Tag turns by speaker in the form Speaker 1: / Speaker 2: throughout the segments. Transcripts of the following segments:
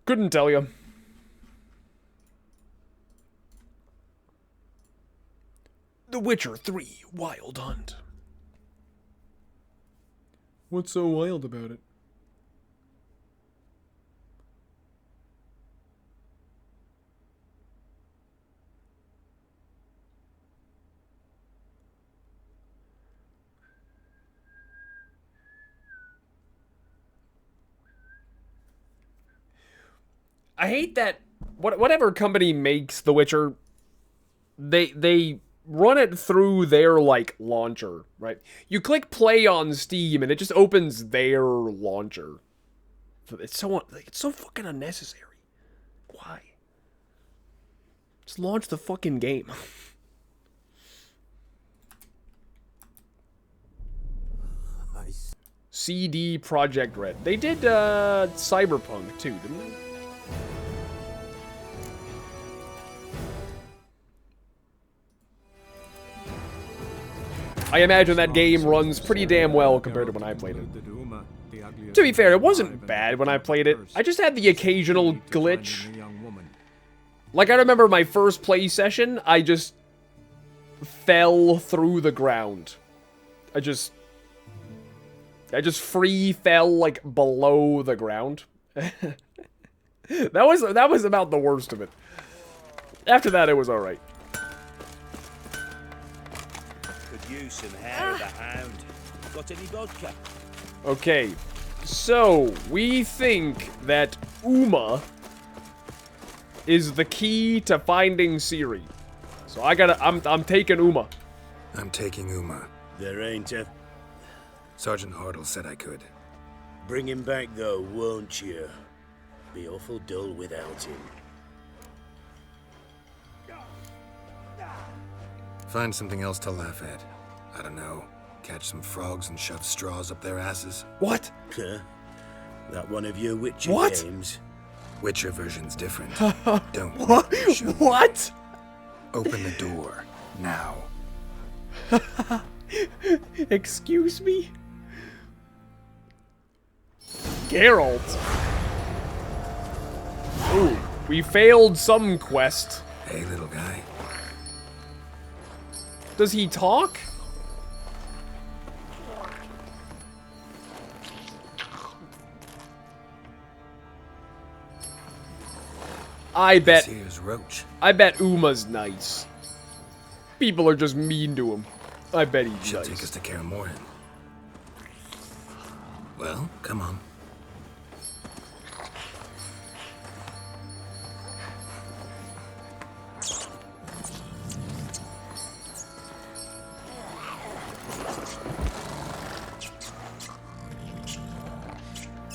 Speaker 1: Couldn't tell you. The Witcher 3 Wild Hunt. What's so wild about it? I hate that whatever company makes The Witcher, they run it through their, like, launcher, right? You click play on Steam and it just opens their launcher. It's so fucking unnecessary. Why? Just launch the fucking game. CD Projekt Red. They did Cyberpunk too, didn't they? I imagine that game runs pretty damn well compared to when I played it. To be fair, it wasn't bad when I played it. I just had the occasional glitch. Like, I remember my first play session, I just fell through the ground. I just free fell, like, below the ground. That was about the worst of it. After that, it was alright.
Speaker 2: Use some hair of the hound. Got any vodka?
Speaker 1: Okay, so we think that Uma is the key to finding Ciri. So I'm taking Uma.
Speaker 3: I'm taking Uma.
Speaker 2: There ain't a...
Speaker 3: Sergeant Hartle said I could.
Speaker 2: Bring him back though, won't you? Be awful dull without him.
Speaker 3: Find something else to laugh at. I don't know. Catch some frogs and shove straws up their asses.
Speaker 1: What?
Speaker 2: Huh? That one of your Witcher games?
Speaker 3: Witcher version's different. Don't.
Speaker 1: What?
Speaker 3: Open the door. Now.
Speaker 1: Excuse me? Geralt. Ooh, we failed some quest.
Speaker 3: Hey, little guy.
Speaker 1: Does he talk? I bet Uma's nice. People are just mean to him. I bet he's
Speaker 3: She'll
Speaker 1: nice.
Speaker 3: take us to Kaer Morhen. Well, come on.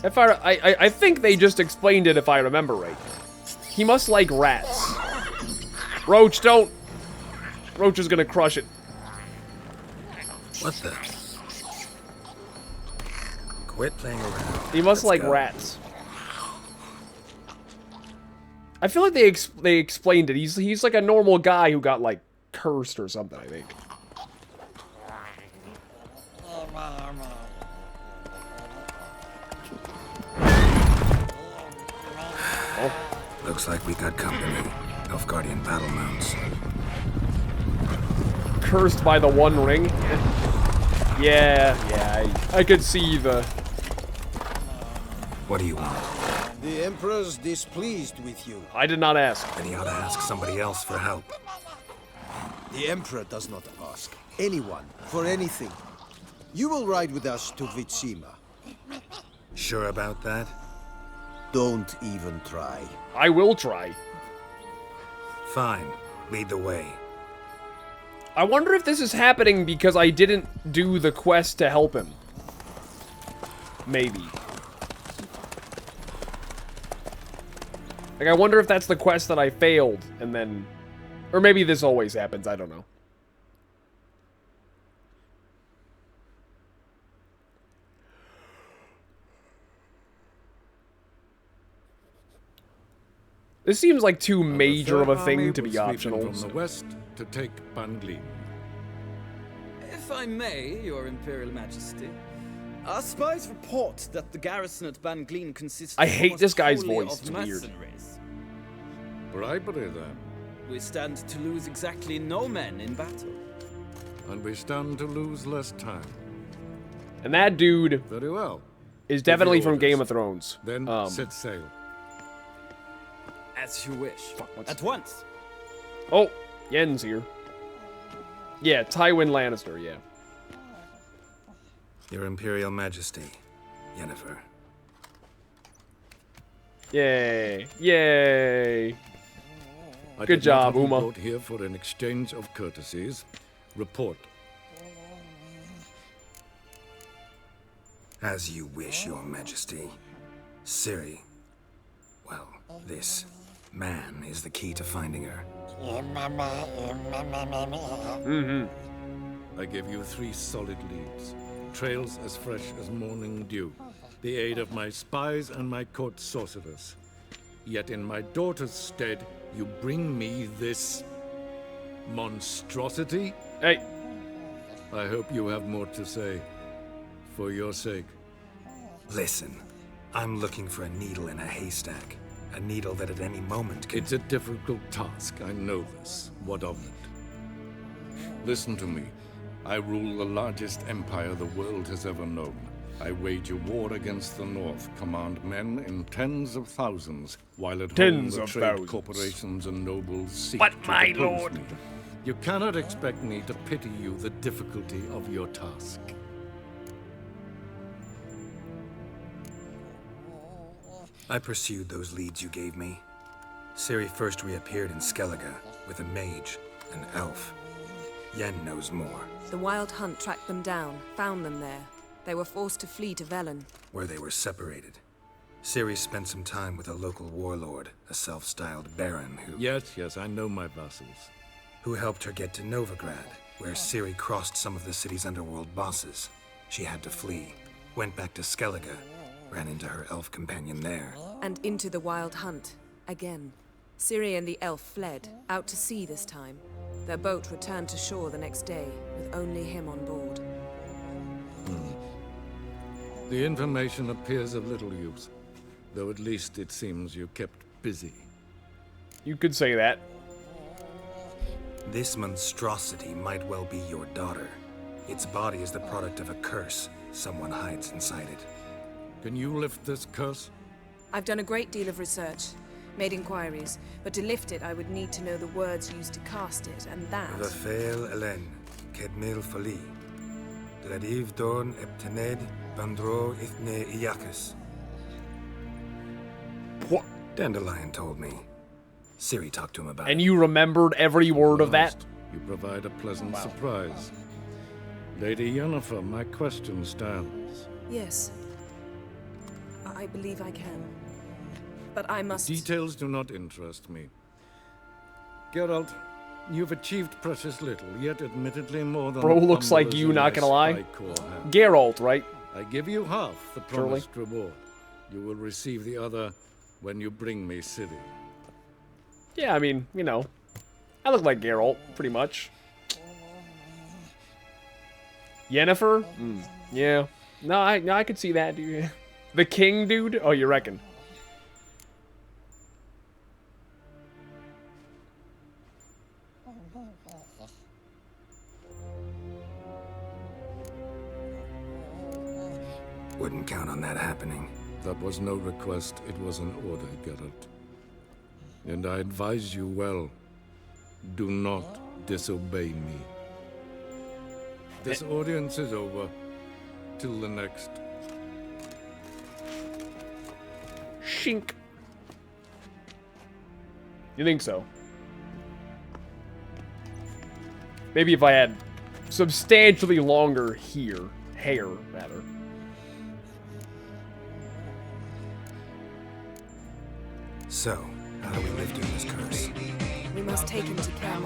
Speaker 1: If I think they just explained it if I remember right. He must like rats. Roach, don't. Roach is gonna crush it.
Speaker 3: What the? Quit playing around.
Speaker 1: He must like rats. I feel like they explained it. He's like a normal guy who got like cursed or something, I think.
Speaker 3: Looks like we got company. Nilfgaardian battle mounts.
Speaker 1: Cursed by the One Ring. Yeah, I could see the...
Speaker 3: What do you want?
Speaker 4: The Emperor's displeased with you.
Speaker 1: I did not ask.
Speaker 3: Then he ought to ask somebody else for help.
Speaker 4: The Emperor does not ask anyone for anything. You will ride with us to Vitsima.
Speaker 3: Sure about that?
Speaker 4: Don't even try.
Speaker 1: I will try.
Speaker 3: Fine. Lead the way.
Speaker 1: I wonder if this is happening because I didn't do the quest to help him. Maybe. Like, I wonder if that's the quest that I failed, and then... Or maybe this always happens, I don't know. This seems like too major of a thing to be optional.
Speaker 5: From the west to take Banglin.
Speaker 6: If I may, Your Imperial Majesty,
Speaker 5: Our spies report that the garrison at Ban Glean consists
Speaker 1: I hate
Speaker 5: almost
Speaker 1: this guy's
Speaker 5: wholly
Speaker 1: voice,
Speaker 5: of
Speaker 1: it's weird.
Speaker 5: mercenaries.
Speaker 6: Bribery, then.
Speaker 5: We stand to lose exactly no men in battle.
Speaker 6: And we stand to lose less time.
Speaker 1: And that dude
Speaker 6: Very well.
Speaker 1: is definitely from
Speaker 6: orders.
Speaker 1: Game of Thrones.
Speaker 6: Then set sail.
Speaker 5: As you wish.
Speaker 1: what's-
Speaker 5: At once.
Speaker 1: Oh, Yen's here. Yeah, Tywin Lannister, yeah.
Speaker 3: Your Imperial Majesty, Yennefer.
Speaker 1: Yay. Yay.
Speaker 6: I
Speaker 1: Good
Speaker 6: did not
Speaker 1: job,
Speaker 6: have you
Speaker 1: Uma.
Speaker 6: brought here for an exchange of courtesies. Report.
Speaker 3: As you wish, Your Majesty. Ciri. Well, this man is the key to finding her.
Speaker 6: I give you 3 solid leads. Trails as fresh as morning dew. The aid of my spies and my court sorcerers. Yet in my daughter's stead, you bring me this monstrosity?
Speaker 1: Hey.
Speaker 6: I hope you have more to say. For your sake.
Speaker 3: Listen, I'm looking for a needle in a haystack. A needle that at any moment can...
Speaker 6: It's a difficult task, I know this. What of it? Listen to me. I rule the largest empire the world has ever known. I wage a war against the North, command men in tens of thousands, while at
Speaker 1: Tens
Speaker 6: home the
Speaker 1: of
Speaker 6: trade
Speaker 1: thousands.
Speaker 6: corporations and nobles seek
Speaker 1: But
Speaker 6: to
Speaker 1: my
Speaker 6: depose
Speaker 1: lord.
Speaker 6: me. You cannot expect me to pity you the difficulty of your task.
Speaker 3: I pursued those leads you gave me. Ciri first reappeared in Skellige with a mage, an elf. Yen knows more,
Speaker 7: The Wild Hunt tracked them down, found them there. They were forced to flee to Velen.
Speaker 3: where they were separated. Ciri spent some time with a local warlord, a self-styled baron
Speaker 6: Yes, I know my vassals.
Speaker 3: who helped her get to Novigrad, where Ciri crossed some of the city's underworld bosses. She had to flee, went back to Skellige, ran into her elf companion there.
Speaker 7: And into the Wild Hunt. Again. Ciri and the elf fled, out to sea this time. Their boat returned to shore the next day, with only him on board.
Speaker 6: The information appears of little use, though at least it seems you kept busy.
Speaker 1: You could say that.
Speaker 3: This monstrosity might well be your daughter. Its body is the product of a curse someone hides inside it.
Speaker 6: Can you lift this curse?
Speaker 7: I've done a great deal of research, made inquiries, but to lift it I would need to know the words used to cast it, and that...
Speaker 3: Vafael Elen, Kedmil Fali. Dradiv Dorn Eptened Bandro Ithne Iacus.
Speaker 1: What?
Speaker 3: Dandelion told me. Ciri talked to him about
Speaker 1: And
Speaker 3: it.
Speaker 1: you remembered every word of that?
Speaker 6: Last, you provide a pleasant surprise. Lady Yennefer, my question stands.
Speaker 7: Yes. I believe I can. But I must...
Speaker 6: Details do not interest me. Geralt, you've achieved precious little, yet admittedly more than
Speaker 1: Bro
Speaker 6: a
Speaker 1: looks like
Speaker 6: bumble
Speaker 1: you,
Speaker 6: as
Speaker 1: not
Speaker 6: my
Speaker 1: gonna lie.
Speaker 6: spy corps has.
Speaker 1: Geralt, right?
Speaker 6: I give you half the
Speaker 1: Surely.
Speaker 6: promised reward. You will receive the other when you bring me Ciri.
Speaker 1: Yeah, I mean, you know. I look like Geralt, pretty much. Yennefer? Yeah. No, I could see that, dude. The king, dude? Oh, you reckon?
Speaker 3: Wouldn't count on that happening.
Speaker 6: That was no request, it was an order, Geralt. And I advise you well. Do not disobey me. This audience is over. Till the next.
Speaker 1: Shink. You think so? Maybe if I had substantially longer hair, rather.
Speaker 3: So, how do we live through this curse?
Speaker 7: We must take him to Kaer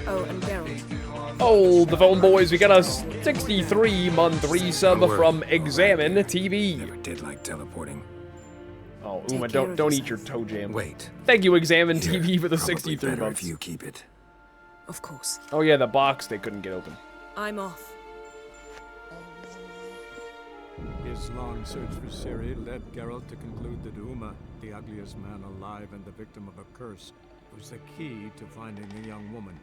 Speaker 7: Oh, and Geralt.
Speaker 1: Oh, the phone boys, we got a 63-month resub
Speaker 3: Don't worry,
Speaker 1: from
Speaker 3: I'll
Speaker 1: Examine
Speaker 3: write it.
Speaker 1: TV.
Speaker 3: Never did like teleporting.
Speaker 1: Oh,
Speaker 7: Take
Speaker 1: Uma,
Speaker 7: care of
Speaker 1: don't eat your
Speaker 7: yourself.
Speaker 1: toe jam.
Speaker 3: Wait.
Speaker 1: Thank you, Examine
Speaker 3: Here,
Speaker 1: TV, for the
Speaker 3: probably
Speaker 1: 63
Speaker 3: better
Speaker 1: months.
Speaker 3: if you keep it.
Speaker 7: Of course.
Speaker 1: Oh yeah, the box they couldn't get open.
Speaker 7: I'm off.
Speaker 8: His long search for Ciri led Geralt to conclude that Uma, the ugliest man alive and the victim of a curse, was the key to finding the young woman.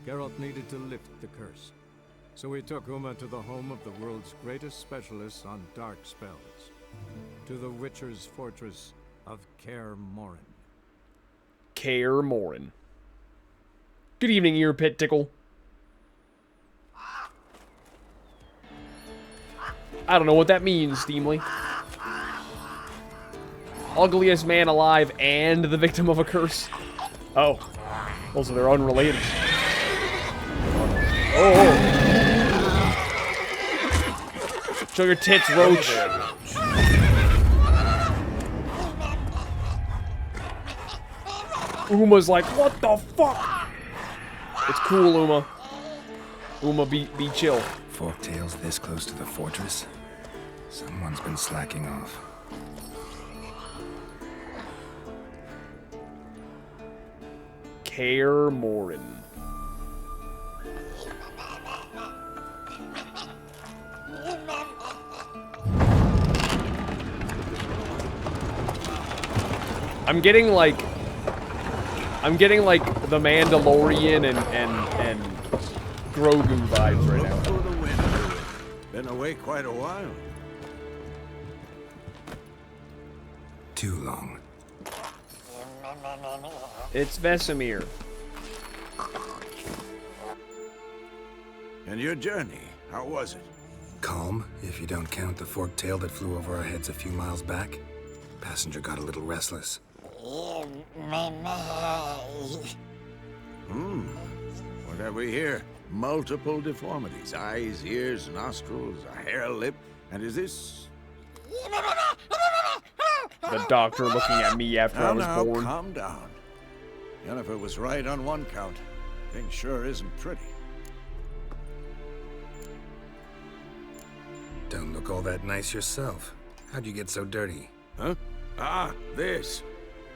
Speaker 8: Geralt needed to lift the curse, so he took Uma to the home of the world's greatest specialists on dark spells, to the Witcher's fortress of Kaer Morhen.
Speaker 1: Kaer Morhen. Good evening, Ear Pit Tickle. I don't know what that means, Steamly. Ugliest man alive and the victim of a curse. Oh. Also, they're unrelated. Oh. Show your tits, Roach. Uma's like, what the fuck? It's cool, Uma. Uma, be chill.
Speaker 3: Forktails this close to the fortress? Someone's been slacking off.
Speaker 1: Kaer Morhen. I'm getting like the Mandalorian and Grogu vibes right now.
Speaker 4: Look for the wind. Been away quite a while.
Speaker 3: Too long.
Speaker 1: It's Vesemir.
Speaker 4: And your journey, how was it?
Speaker 3: Calm, if you don't count the forktail that flew over our heads a few miles back. Passenger got a little restless.
Speaker 4: What have we here? Multiple deformities. Eyes, ears, nostrils, a hair lip. And is this...
Speaker 1: The doctor looking at me after I was born.
Speaker 4: Calm down. Jennifer was right on one count. Thing sure isn't pretty.
Speaker 3: Don't look all that nice yourself. How'd you get so dirty?
Speaker 4: Huh? Ah, this.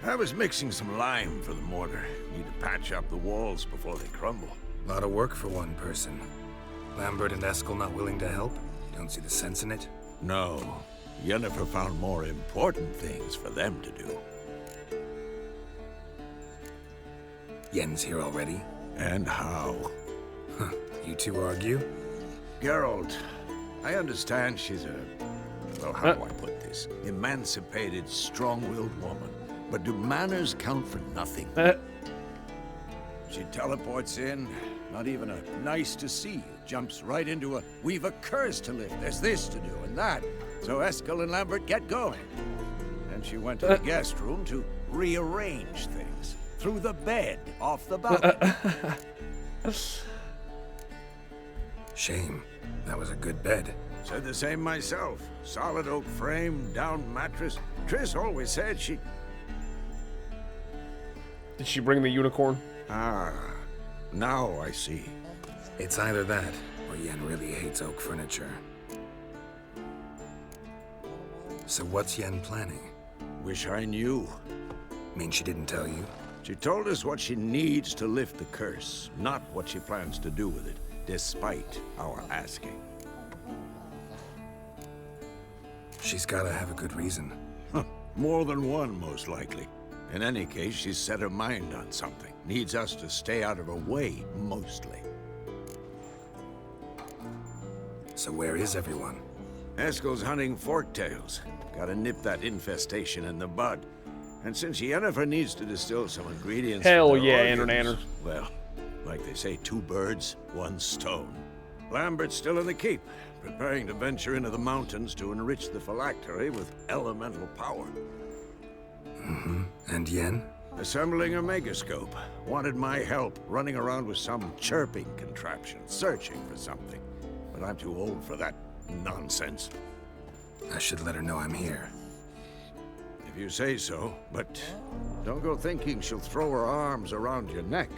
Speaker 4: I was mixing some lime for the mortar. Need to patch up the walls before they crumble.
Speaker 3: Lot of work for one person. Lambert and Eskel not willing to help? Don't see the sense in it?
Speaker 4: No. Yennefer found more important things for them to do.
Speaker 3: Yen's here already?
Speaker 4: And how?
Speaker 3: Huh. You two argue?
Speaker 4: Geralt, I understand she's a... well, how do I put this? Emancipated, strong-willed woman. But do manners count for nothing? She teleports in, not even a nice to see you. Jumps right into a, we've a curse to lift, there's this to do and that. So Eskel and Lambert get going. And she went to the guest room to rearrange things. Through the bed, off the balcony.
Speaker 3: Shame. That was a good bed.
Speaker 4: Said the same myself. Solid oak frame, down mattress. Triss always said she...
Speaker 1: Did she bring the unicorn?
Speaker 4: Ah, now I see.
Speaker 3: It's either that, or Yen really hates oak furniture. So what's Yen planning?
Speaker 4: Wish I knew.
Speaker 3: Mean she didn't tell you?
Speaker 4: She told us what she needs to lift the curse, not what she plans to do with it, despite our asking.
Speaker 3: She's gotta have a good reason.
Speaker 4: More than one, most likely. In any case, she's set her mind on something. Needs us to stay out of her way, mostly.
Speaker 3: So where is everyone?
Speaker 4: Eskel's hunting forktails. Gotta nip that infestation in the bud. And since Yennefer needs to distill some ingredients...
Speaker 1: Hell
Speaker 4: for their
Speaker 1: yeah,
Speaker 4: organs,
Speaker 1: Nanner.
Speaker 4: well, like they say, 2 birds, 1 stone. Lambert's still in the keep, preparing to venture into the mountains to enrich the phylactery with elemental power.
Speaker 3: Mm-hmm. And Yen?
Speaker 4: Assembling a megascope. Wanted my help running around with some chirping contraption, searching for something. But I'm too old for that nonsense.
Speaker 3: I should let her know I'm here.
Speaker 4: If you say so, but don't go thinking she'll throw her arms around your neck.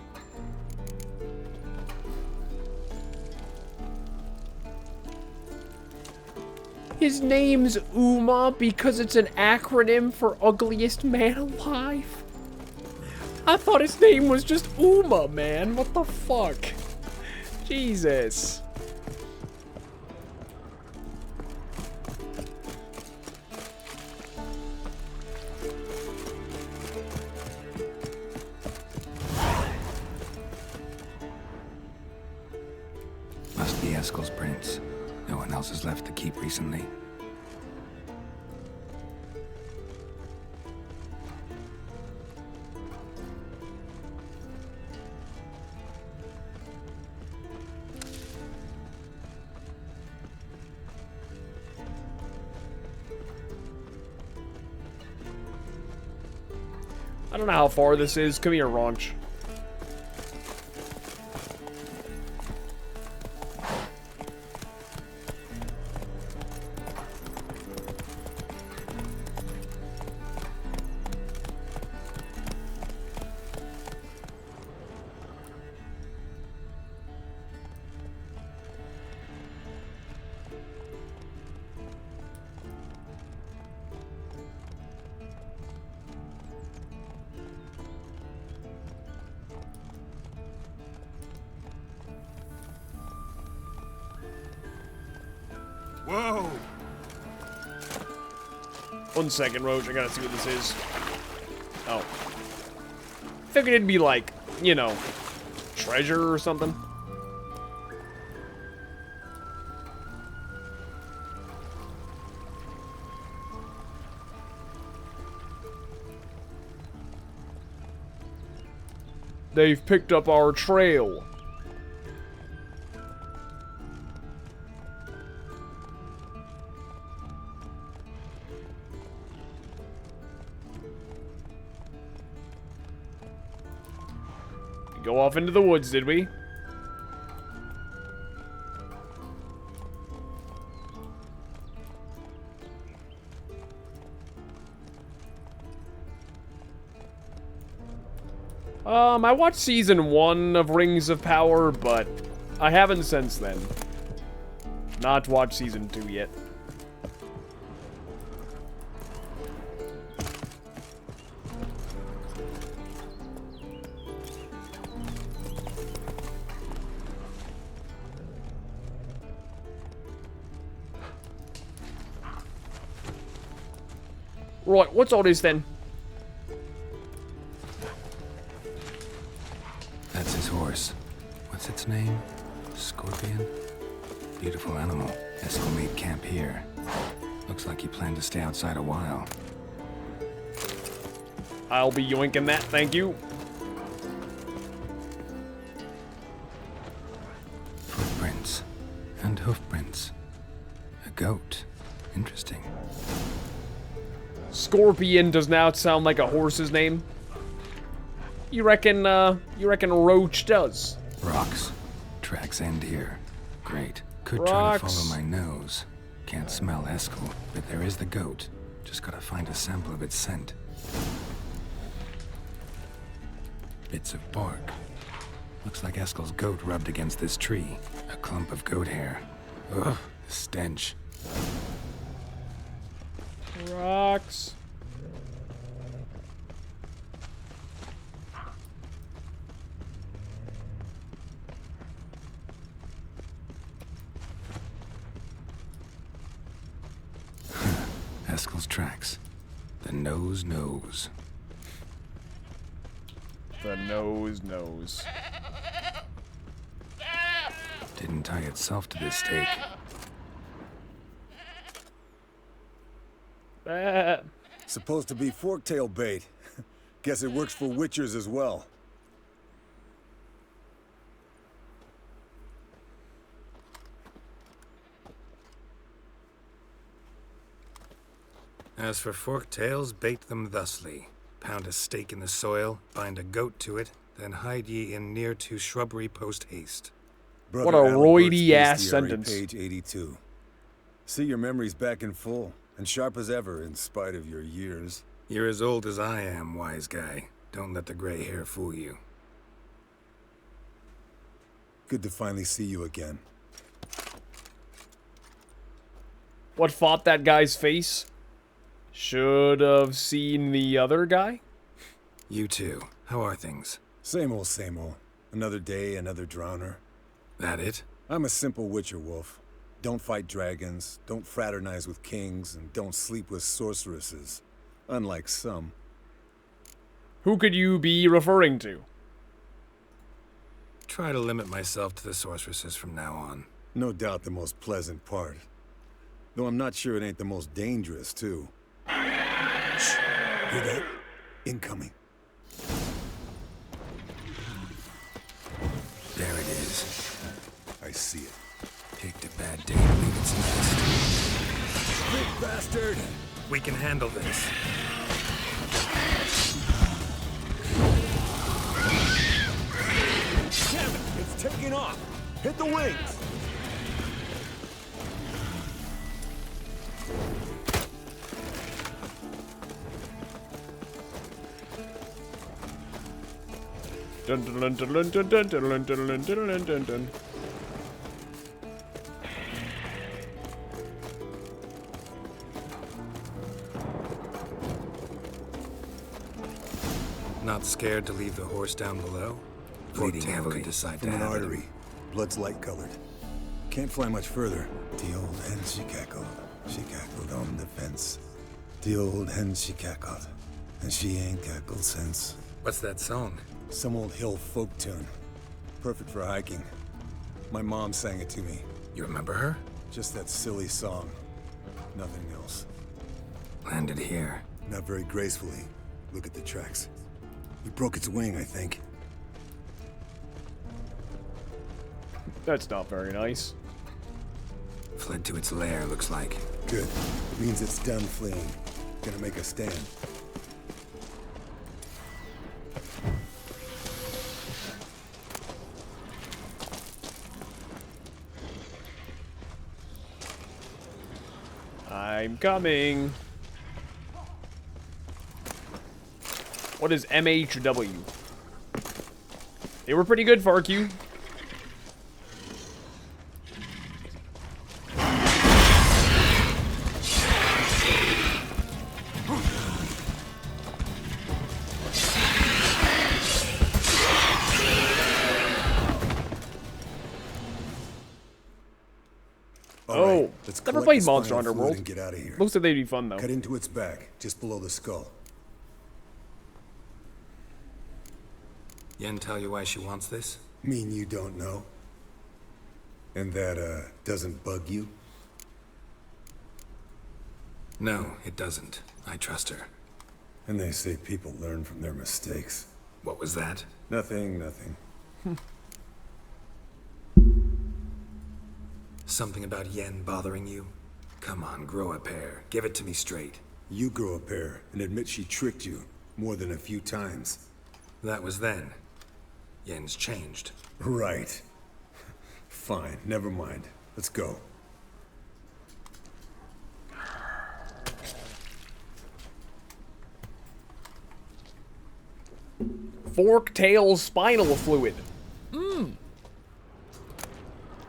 Speaker 1: His name's Uma because it's an acronym for ugliest man alive. I thought his name was just Uma, man. What the fuck?
Speaker 3: Eskel's prints. No one else has left the keep recently.
Speaker 1: I don't know how far this is. Come here, Raunch.
Speaker 8: Whoa!
Speaker 1: 1 second, Roach. I gotta see what this is. Oh. Figured it'd be like, you know, treasure or something. They've picked up our trail. Go off into the woods, did we? I watched season 1 of Rings of Power, but I haven't since then. Not watched season 2 yet. Right, what's all this then?
Speaker 3: That's his horse. What's its name? Scorpion? Beautiful animal. Eskel made camp here. Looks like he planned to stay outside a while.
Speaker 1: I'll be yoinking that, thank you.
Speaker 3: Footprints. And hoofprints. A goat. Interesting.
Speaker 1: Scorpion does not sound like a horse's name. You reckon Roach does?
Speaker 3: Rocks. Tracks end here. Great. Could
Speaker 1: Rocks.
Speaker 3: try to follow my nose. Can't smell Eskel, but there is the goat. Just gotta find a sample of its scent. Bits of bark. Looks like Eskel's goat rubbed against this tree. A clump of goat hair. Ugh, the stench.
Speaker 1: Rocks.
Speaker 3: Eskel's tracks. The nose knows.
Speaker 1: The nose knows.
Speaker 3: Didn't tie itself to this stake.
Speaker 9: Supposed to be forktail bait. Guess it works for witchers as well.
Speaker 3: As for forktails, bait them thusly. Pound a stake in the soil, bind a goat to it, then hide ye in near to shrubbery post haste.
Speaker 9: Brother
Speaker 1: What a
Speaker 9: Adelbert's
Speaker 1: roidy-ass
Speaker 9: bestiary,
Speaker 1: sentence.
Speaker 9: Page 82. See your memories back in full, and sharp as ever in spite of your years.
Speaker 3: You're as old as I am, wise guy. Don't let the gray hair fool you.
Speaker 9: Good to finally see you again.
Speaker 1: What fought that guy's face? Should have seen the other guy?
Speaker 3: You too. How are things?
Speaker 9: Same old, same old. Another day, another drowner.
Speaker 3: That it?
Speaker 9: I'm a simple witcher wolf. Don't fight dragons, don't fraternize with kings, and don't sleep with sorceresses. Unlike some.
Speaker 1: Who could you be referring to?
Speaker 3: Try to limit myself to the sorceresses from now on.
Speaker 9: No doubt the most pleasant part. Though I'm not sure it ain't the most dangerous, too. Shh. Hear that? Incoming.
Speaker 3: There it is.
Speaker 9: I see it.
Speaker 3: Picked a bad day to leave its nest.
Speaker 9: Big bastard!
Speaker 3: We can handle this.
Speaker 9: Damn it! It's taking off! Hit the wings!
Speaker 1: Dun dun dun dun dun dun dun dun dun dun dun dun.
Speaker 3: Not scared to leave the horse down below?
Speaker 9: Bleeding
Speaker 3: Tail
Speaker 9: heavily
Speaker 3: could decide
Speaker 9: from
Speaker 3: to
Speaker 9: an
Speaker 3: have it.
Speaker 9: artery. Blood's light-colored. Can't fly much further. The old hen she cackled. She cackled on the fence. The old hen she cackled. And she ain't cackled since.
Speaker 3: What's that song?
Speaker 9: Some old hill folk tune. Perfect for hiking. My mom sang it to me.
Speaker 3: You remember her?
Speaker 9: Just that silly song. Nothing else.
Speaker 3: Landed here.
Speaker 9: Not very gracefully. Look at the tracks. He broke its wing, I think.
Speaker 1: That's not very nice.
Speaker 3: Fled to its lair, looks like.
Speaker 9: Good. Means it's done fleeing. Gonna make a stand.
Speaker 1: I'm coming. What is MHW? They were pretty good, FARQ. Oh,
Speaker 9: Let's
Speaker 1: never
Speaker 9: collect
Speaker 1: played
Speaker 9: the
Speaker 1: Monster
Speaker 9: spinal
Speaker 1: Hunter
Speaker 9: fluid
Speaker 1: World.
Speaker 9: and get out of here.
Speaker 1: Looks like they'd be fun though.
Speaker 9: Cut into its back, just below the skull.
Speaker 3: Yen tell you why she wants this?
Speaker 9: Mean you don't know? And that, doesn't bug you?
Speaker 3: No, it doesn't. I trust her.
Speaker 9: And they say people learn from their mistakes.
Speaker 3: What was that?
Speaker 9: Nothing, nothing.
Speaker 3: Something about Yen bothering you? Come on, grow a pair. Give it to me straight.
Speaker 9: You grow a pair and admit she tricked you more than a few times.
Speaker 3: That was then. Yen's changed.
Speaker 9: Right. Fine, never mind. Let's go.
Speaker 1: Fork-tail spinal fluid.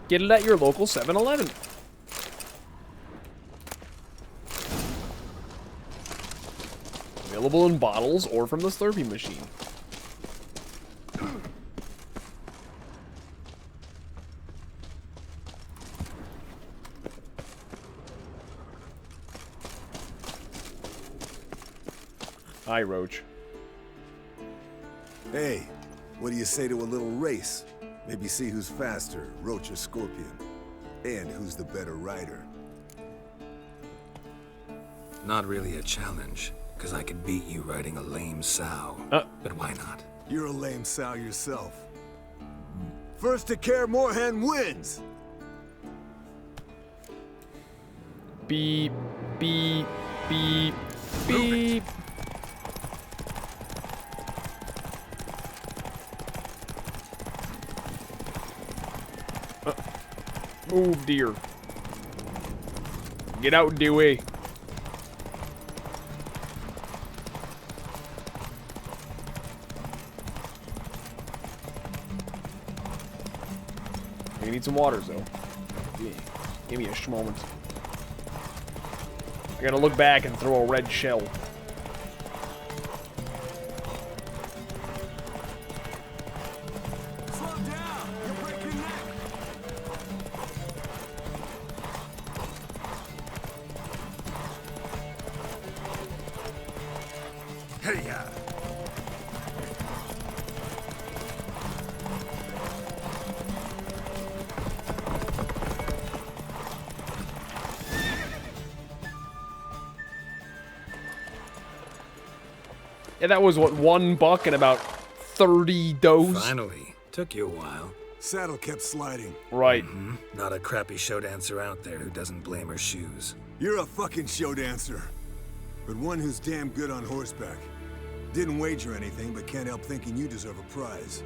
Speaker 1: Get it at your local 7-Eleven. Available in bottles or from the Slurpee machine. Hi, Roach.
Speaker 9: Hey, what do you say to a little race? Maybe see who's faster, Roach or Scorpion. And who's the better rider.
Speaker 3: Not really a challenge, because I could beat you riding a lame sow. But why not?
Speaker 9: You're a lame sow yourself. First to Care Moorhen wins!
Speaker 1: Beep, beep, beep, beep. Move, dear. Get out the way. We need some waters, though. Yeah. Give me a moment. I gotta look back and throw a red shell.
Speaker 9: Slow down! You'll break your neck!
Speaker 3: Hey-ya!
Speaker 1: Yeah, that was what, $1 and about 30 doughs?
Speaker 3: Finally. Took you a while.
Speaker 9: Saddle kept sliding.
Speaker 1: Right.
Speaker 3: Not a crappy show dancer out there who doesn't blame her shoes.
Speaker 9: You're a fucking show dancer. But one who's damn good on horseback. Didn't wager anything, but can't help thinking you deserve a prize.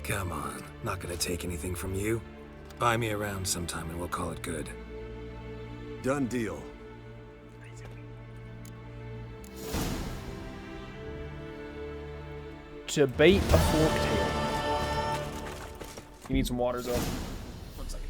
Speaker 3: Come on. Not gonna take anything from you. Buy me around sometime and we'll call it good.
Speaker 9: Done deal.
Speaker 1: To bait a forktail. You need some water, though. 1 second.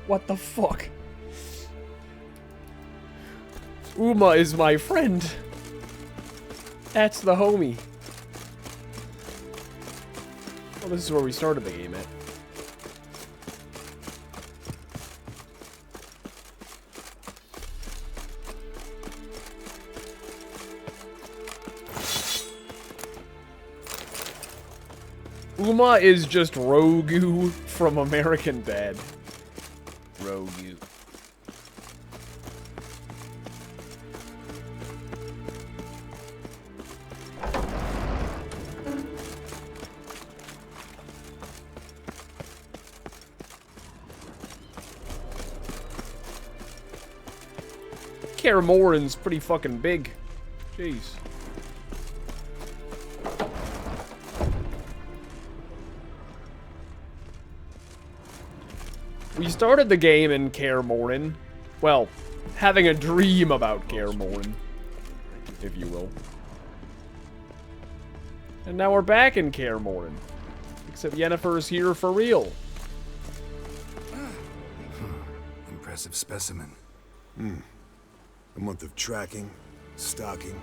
Speaker 1: What the fuck? Uma is my friend. That's the homie. Well, this is where we started the game at. Uma is just Rogu from American Dad. Rogu. Kaer Morhen's pretty fucking big. Jeez. We started the game in Kaer Morhen. Well, having a dream about Kaer Morhen, if you will. And now we're back in Kaer Morhen. Except Yennefer's here for real.
Speaker 3: Impressive specimen.
Speaker 9: A month of tracking, stalking.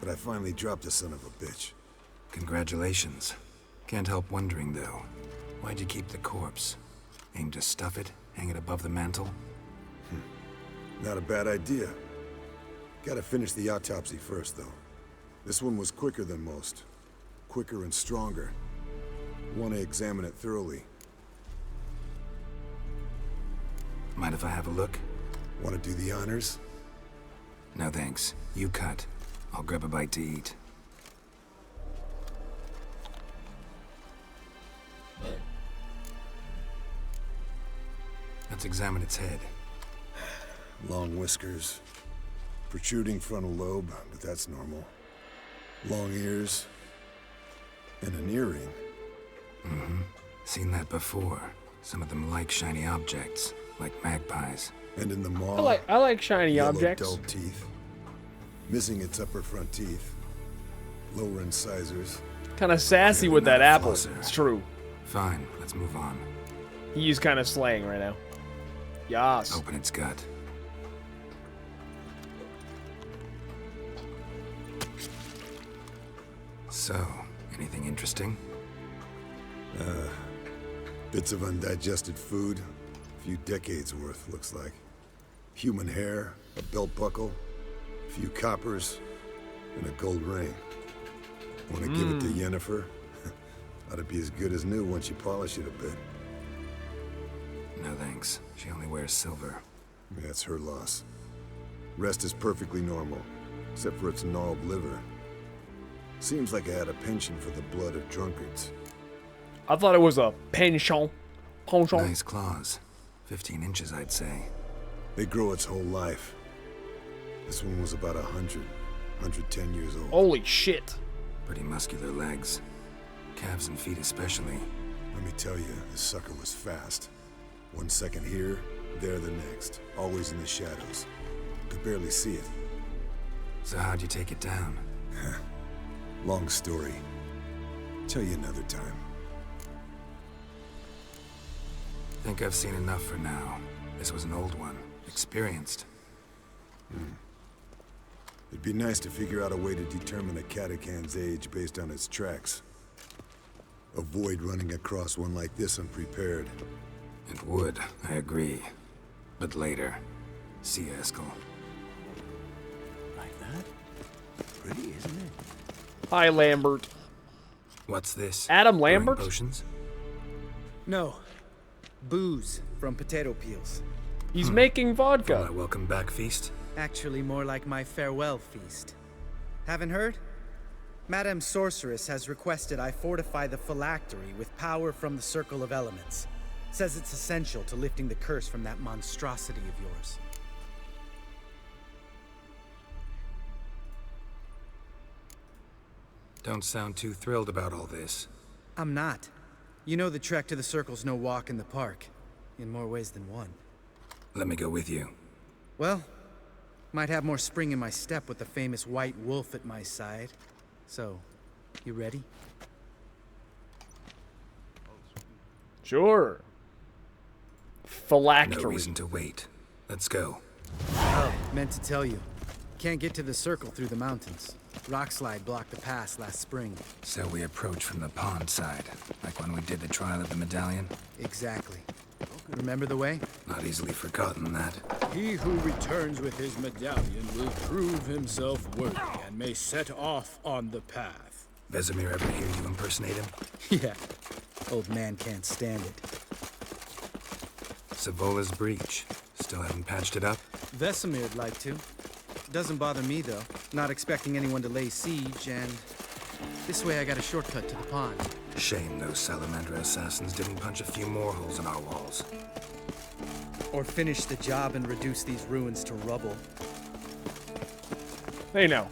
Speaker 9: But I finally dropped the son of a bitch.
Speaker 3: Congratulations. Can't help wondering, though. Why'd you keep the corpse? Aim to stuff it? Hang it above the mantle?
Speaker 9: Not a bad idea. Gotta finish the autopsy first, though. This one was quicker than most. Quicker and stronger. Want to examine it thoroughly.
Speaker 3: Mind if I have a look?
Speaker 9: Want to do the honors?
Speaker 3: No thanks. You cut. I'll grab a bite to eat. Let's examine its head.
Speaker 9: Long whiskers. Protruding frontal lobe, but that's normal. Long ears. And an earring.
Speaker 3: Seen that before. Some of them like shiny objects, like magpies.
Speaker 9: And in the maw,
Speaker 1: I like shiny
Speaker 9: yellow
Speaker 1: objects.
Speaker 9: dull teeth. Missing its upper front teeth. Lower incisors.
Speaker 1: Kind of sassy with that apple. It's true.
Speaker 3: Fine, let's move on.
Speaker 1: He's kind of slaying right now. Yas.
Speaker 3: Open its gut. So, anything interesting?
Speaker 9: Bits of undigested food. A few decades worth, looks like. Human hair, a belt buckle, a few coppers, and a gold ring. Want to give it to Yennefer? Ought to be as good as new once you polish it a bit.
Speaker 3: No thanks. She only wears silver.
Speaker 9: That's her loss. Rest is perfectly normal, except for its gnarled liver. Seems like I had a penchant for the blood of drunkards.
Speaker 1: I thought it was a penchant.
Speaker 3: Nice claws. 15 inches, I'd say.
Speaker 9: They grow its whole life. This one was about 110 years old.
Speaker 1: Holy shit.
Speaker 3: Pretty muscular legs. Calves and feet especially.
Speaker 9: Let me tell you, this sucker was fast. 1 second here, there the next. Always in the shadows. Could barely see it.
Speaker 3: So how'd you take it down?
Speaker 9: Long story. Tell you another time.
Speaker 3: Think I've seen enough for now. This was an old one. Experienced.
Speaker 9: It'd be nice to figure out a way to determine a catacan's age based on its tracks. Avoid running across one like this unprepared.
Speaker 3: It would, I agree. But later. See you, Eskel.
Speaker 2: Like that? Pretty, isn't it?
Speaker 1: Hi, Lambert.
Speaker 3: What's this?
Speaker 1: Adam
Speaker 3: Brewing
Speaker 1: Lambert?
Speaker 3: Potions?
Speaker 5: No. Booze from potato peels.
Speaker 1: He's making
Speaker 3: For
Speaker 1: vodka.
Speaker 3: my welcome back feast?
Speaker 5: Actually, more like my farewell feast. Haven't heard? Madame Sorceress has requested I fortify the phylactery with power from the Circle of Elements. Says it's essential to lifting the curse from that monstrosity of yours.
Speaker 3: Don't sound too thrilled about all this.
Speaker 5: I'm not. You know the trek to the Circle's no walk in the park. In more ways than one.
Speaker 3: Let me go with you.
Speaker 5: Well, might have more spring in my step with the famous white wolf at my side. So, you ready?
Speaker 1: Sure.
Speaker 3: No
Speaker 1: Phylactery.
Speaker 3: reason to wait. Let's go.
Speaker 5: Oh, meant to tell you. Can't get to the Circle through the mountains. Rockslide blocked the pass last spring.
Speaker 3: So we approach from the pond side, like when we did the trial of the medallion?
Speaker 5: Exactly. Remember the way?
Speaker 3: Not easily forgotten, that.
Speaker 10: He who returns with his medallion will prove himself worthy and may set off on the path.
Speaker 3: Vesemir ever hear you impersonate him?
Speaker 5: Yeah. Old man can't stand it.
Speaker 3: Savola's breach. Still haven't patched it up?
Speaker 5: Vesemir'd like to. Doesn't bother me, though. Not expecting anyone to lay siege, and this way I got a shortcut to the pond.
Speaker 3: Shame those Salamander assassins didn't punch a few more holes in our walls.
Speaker 5: Or finish the job and reduce these ruins to rubble.
Speaker 1: Hey, now.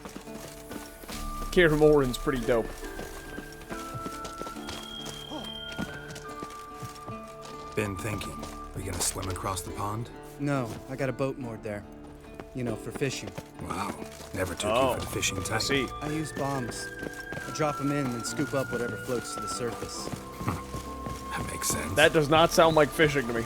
Speaker 1: Kaer Morhen's pretty dope.
Speaker 3: Been thinking. We gonna swim across the pond?
Speaker 5: No, I got a boat moored there. You know, for fishing.
Speaker 3: Wow. Never took you for the fishing type.
Speaker 1: I see.
Speaker 5: I use bombs. I drop them in and scoop up whatever floats to the surface.
Speaker 3: That makes sense.
Speaker 1: That does not sound like fishing to me.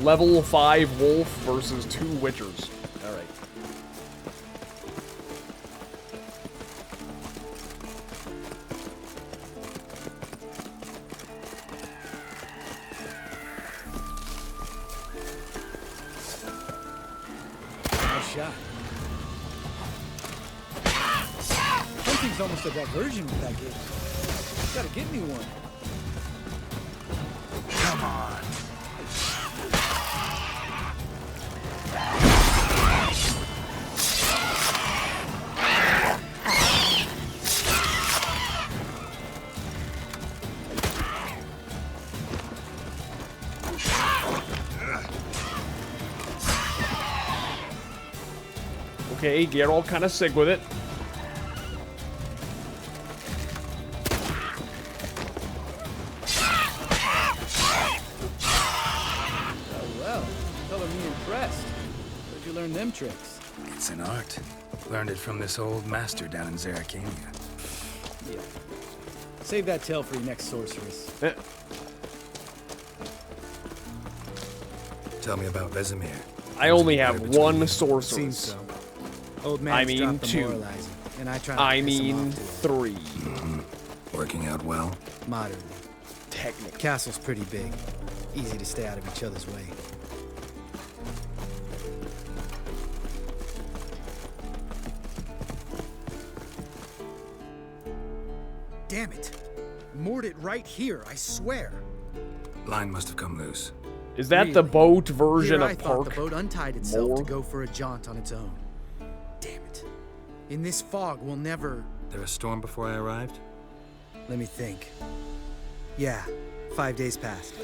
Speaker 1: Level 5 wolf versus 2 witchers. Alright.
Speaker 10: Nice shot. Something's almost a diversion with that game. Gotta get me one.
Speaker 4: Come on.
Speaker 1: Okay, get all kind of sick with it.
Speaker 5: Oh, well. Color me impressed. Where'd you learn them tricks?
Speaker 3: It's an art. Learned it from this old master down in Zeracania.
Speaker 5: Yeah. Save that tale for your next sorceress.
Speaker 3: Tell me about Vesemir.
Speaker 1: I only have one sorceress.
Speaker 5: Seems so. Old man
Speaker 1: I mean
Speaker 5: the
Speaker 1: two.
Speaker 5: moralizing, and I try to
Speaker 1: I
Speaker 5: piss him
Speaker 1: mean
Speaker 5: off too.
Speaker 1: 3.
Speaker 3: Working out well?
Speaker 5: Moderately.
Speaker 1: Technically.
Speaker 5: Castle's pretty big. Easy to stay out of each other's way. Damn it. Moored it right here, I swear.
Speaker 3: Line must have come loose.
Speaker 1: Is that the boat version
Speaker 5: Here I
Speaker 1: of
Speaker 5: thought the
Speaker 1: Park?
Speaker 5: boat untied itself to
Speaker 1: More?
Speaker 5: go for a jaunt on its own. Damn it. In this fog, we'll never...
Speaker 3: There a storm before I arrived?
Speaker 5: Let me think. Yeah, 5 days passed.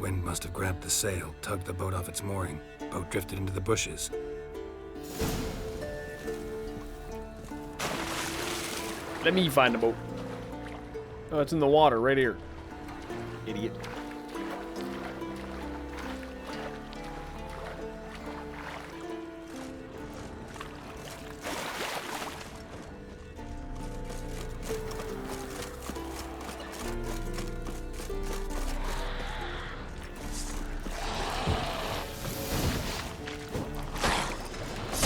Speaker 3: Wind must have grabbed the sail, tugged the boat off its mooring. Boat drifted into the bushes.
Speaker 1: Let me find a boat. Oh, it's in the water right here. Idiot.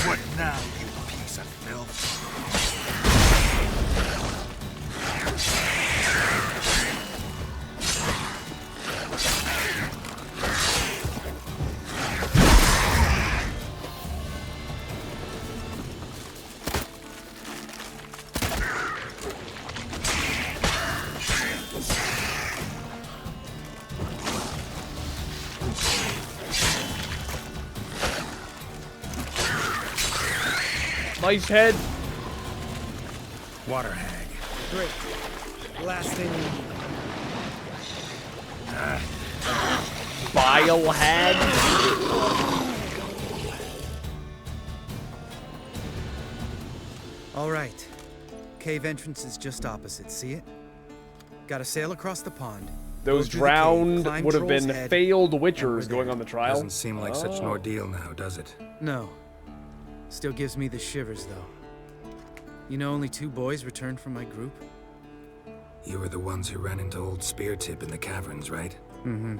Speaker 3: What now, you piece of filth?
Speaker 1: Nice head.
Speaker 3: Water hag.
Speaker 5: Great. Last thing we need.
Speaker 1: Bile hag.
Speaker 5: All right. Cave entrance is just opposite, see it? Gotta sail across the pond.
Speaker 1: Those
Speaker 5: go through the cave,
Speaker 1: drowned
Speaker 5: climb
Speaker 1: would have
Speaker 5: Troll's
Speaker 1: been
Speaker 5: Head,
Speaker 1: failed
Speaker 5: and we're
Speaker 1: witchers
Speaker 5: there.
Speaker 1: going on the trial.
Speaker 3: Doesn't seem like such an ordeal now, does it?
Speaker 5: No. Still gives me the shivers, though. You know, only 2 boys returned from my group?
Speaker 3: You were the ones who ran into old Spear Tip in the caverns, right?
Speaker 5: Mm-hmm.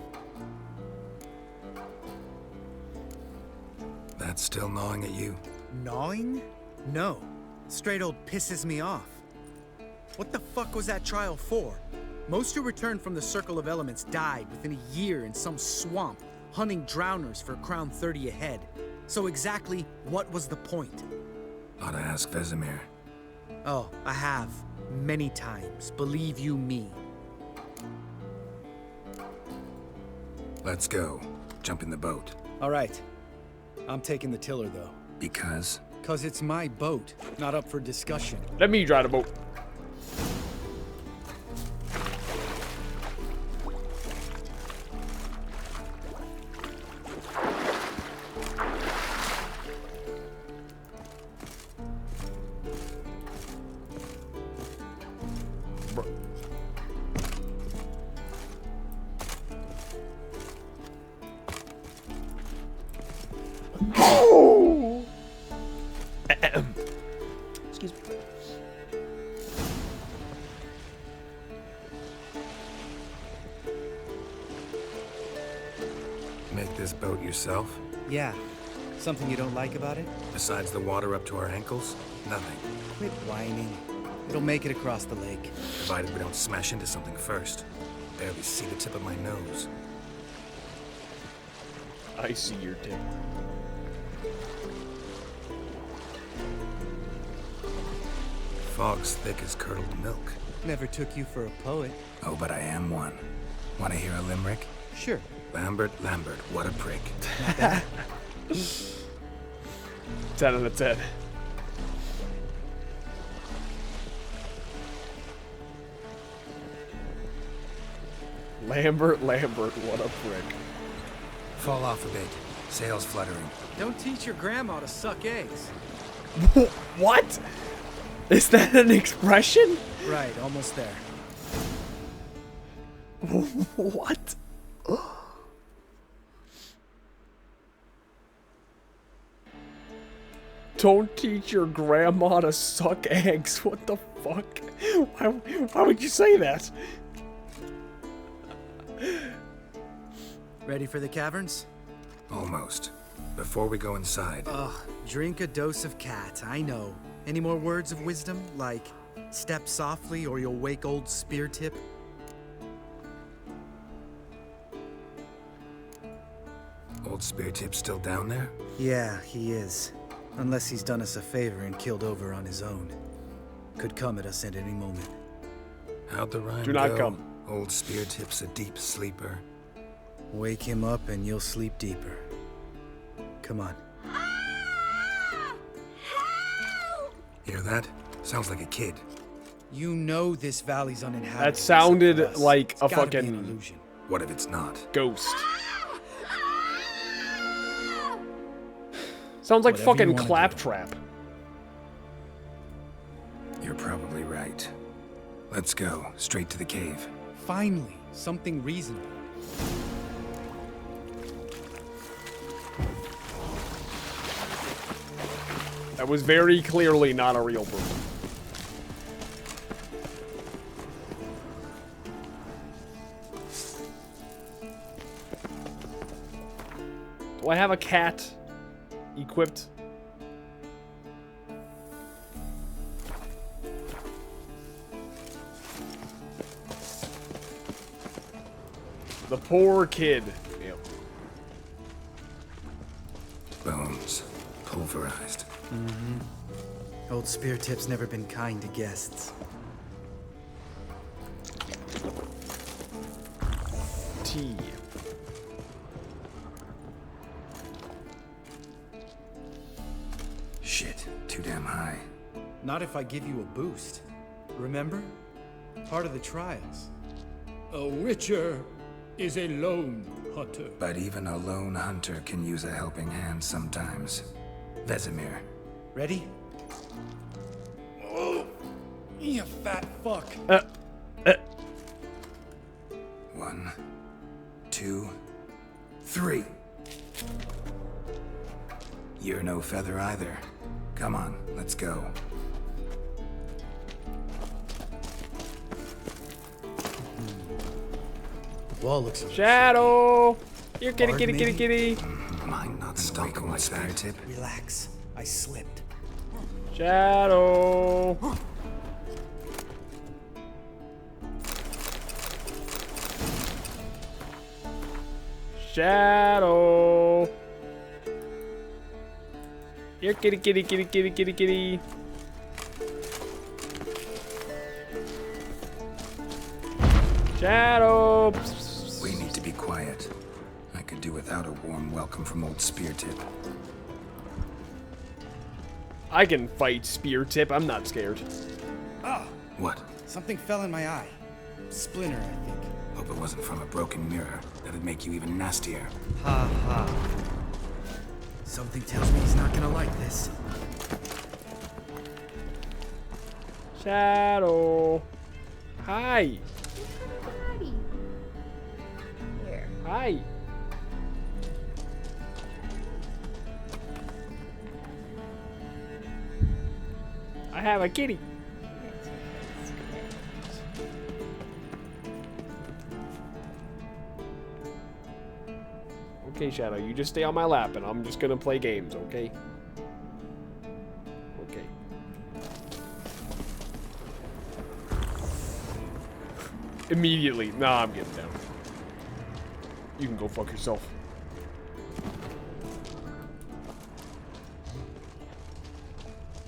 Speaker 3: That's still gnawing at you?
Speaker 5: Gnawing? No. Straight old pisses me off. What the fuck was that trial for? Most who returned from the Circle of Elements died within a year in some swamp, hunting drowners for a crown 30 a head. So exactly what was the point?
Speaker 3: Ought to ask Vesemir.
Speaker 5: Oh, I have. Many times. Believe you me.
Speaker 3: Let's go. Jump in the boat.
Speaker 5: All right. I'm taking the tiller, though.
Speaker 3: Because?
Speaker 5: 'Cause it's my boat, not up for discussion.
Speaker 1: Let me drive the boat. Excuse me.
Speaker 3: Make this boat yourself?
Speaker 5: Yeah. Something you don't like about it?
Speaker 3: Besides the water up to our ankles? Nothing.
Speaker 5: Quit whining. It'll make it across the lake.
Speaker 3: Provided we don't smash into something first. Barely see the tip of my nose.
Speaker 1: I see your tip.
Speaker 3: Fog's thick as curdled milk.
Speaker 5: Never took you for a poet.
Speaker 3: Oh, but I am one. Want to hear a limerick?
Speaker 5: Sure.
Speaker 3: Lambert, Lambert, what a prick.
Speaker 1: 10 out of 10. Lambert, Lambert, what a prick.
Speaker 3: Fall off a bit. Sails fluttering.
Speaker 5: Don't teach your grandma to suck eggs.
Speaker 1: What? Is that an expression?
Speaker 5: Right, almost there.
Speaker 1: What? Don't teach your grandma to suck eggs. What the fuck? Why would you say that?
Speaker 5: Ready for the caverns?
Speaker 3: Almost. Before we go inside,
Speaker 5: Ugh, drink a dose of cat, I know. Any more words of wisdom, like step softly or you'll wake old Spear Tip?
Speaker 3: Old Spear Tip's still down there?
Speaker 5: Yeah, he is. Unless he's done us a favor and killed over on his own. Could come at us at any moment.
Speaker 3: How'd the rhyme
Speaker 1: Do not
Speaker 3: go?
Speaker 1: come.
Speaker 3: Old Spear Tip's a deep sleeper.
Speaker 5: Wake him up and you'll sleep deeper. Come on.
Speaker 3: Hear that? Sounds like a kid.
Speaker 5: You know this valley's uninhabited.
Speaker 1: That sounded
Speaker 5: except for us.
Speaker 1: like
Speaker 5: It's
Speaker 1: a
Speaker 5: gotta be an
Speaker 1: fucking
Speaker 5: illusion.
Speaker 3: What if it's not?
Speaker 1: ghost. Sounds like
Speaker 5: Whatever you
Speaker 1: fucking
Speaker 5: wanna do.
Speaker 1: Claptrap.
Speaker 3: You're probably right. Let's go, straight to the cave.
Speaker 5: Finally, something reasonable.
Speaker 1: That was very clearly not a real person. Do I have a cat equipped? The poor kid. Yep.
Speaker 3: Bones. Pulverized.
Speaker 5: Old Spear Tip's never been kind to guests.
Speaker 1: Tea.
Speaker 3: Shit, too damn high.
Speaker 5: Not if I give you a boost. Remember? Part of the trials.
Speaker 10: A witcher is a lone hunter.
Speaker 3: But even a lone hunter can use a helping hand sometimes. Vesemir.
Speaker 5: Ready? Oh, you fat fuck.
Speaker 3: 1, 2, 3. You're no feather either. Come on, let's go.
Speaker 5: The wall looks
Speaker 1: Shadow! Here, kitty,
Speaker 5: Hard,
Speaker 1: kitty, kitty,
Speaker 5: maybe?
Speaker 1: kitty.
Speaker 3: Mind not stalking like that. Tip.
Speaker 5: Relax. I slipped.
Speaker 1: Shadow! Shadow! Here, kitty, kitty, kitty, kitty, kitty, kitty. Shadow!
Speaker 3: We need to be quiet. I could do without a warm welcome from old Spear Tip.
Speaker 1: I can fight Spear Tip. I'm not scared.
Speaker 5: Ah,
Speaker 3: What?
Speaker 5: something fell in my eye. Splinter, I think.
Speaker 3: Hope it wasn't from a broken mirror. That'd make you even nastier.
Speaker 5: Ha ha. Something tells me he's not gonna like this.
Speaker 1: Shadow. Hi.
Speaker 11: Here.
Speaker 1: Hi. I have a kitty. Okay, Shadow, you just stay on my lap and I'm just gonna play games, okay? Okay. Immediately. Nah, I'm getting down. You can go fuck yourself.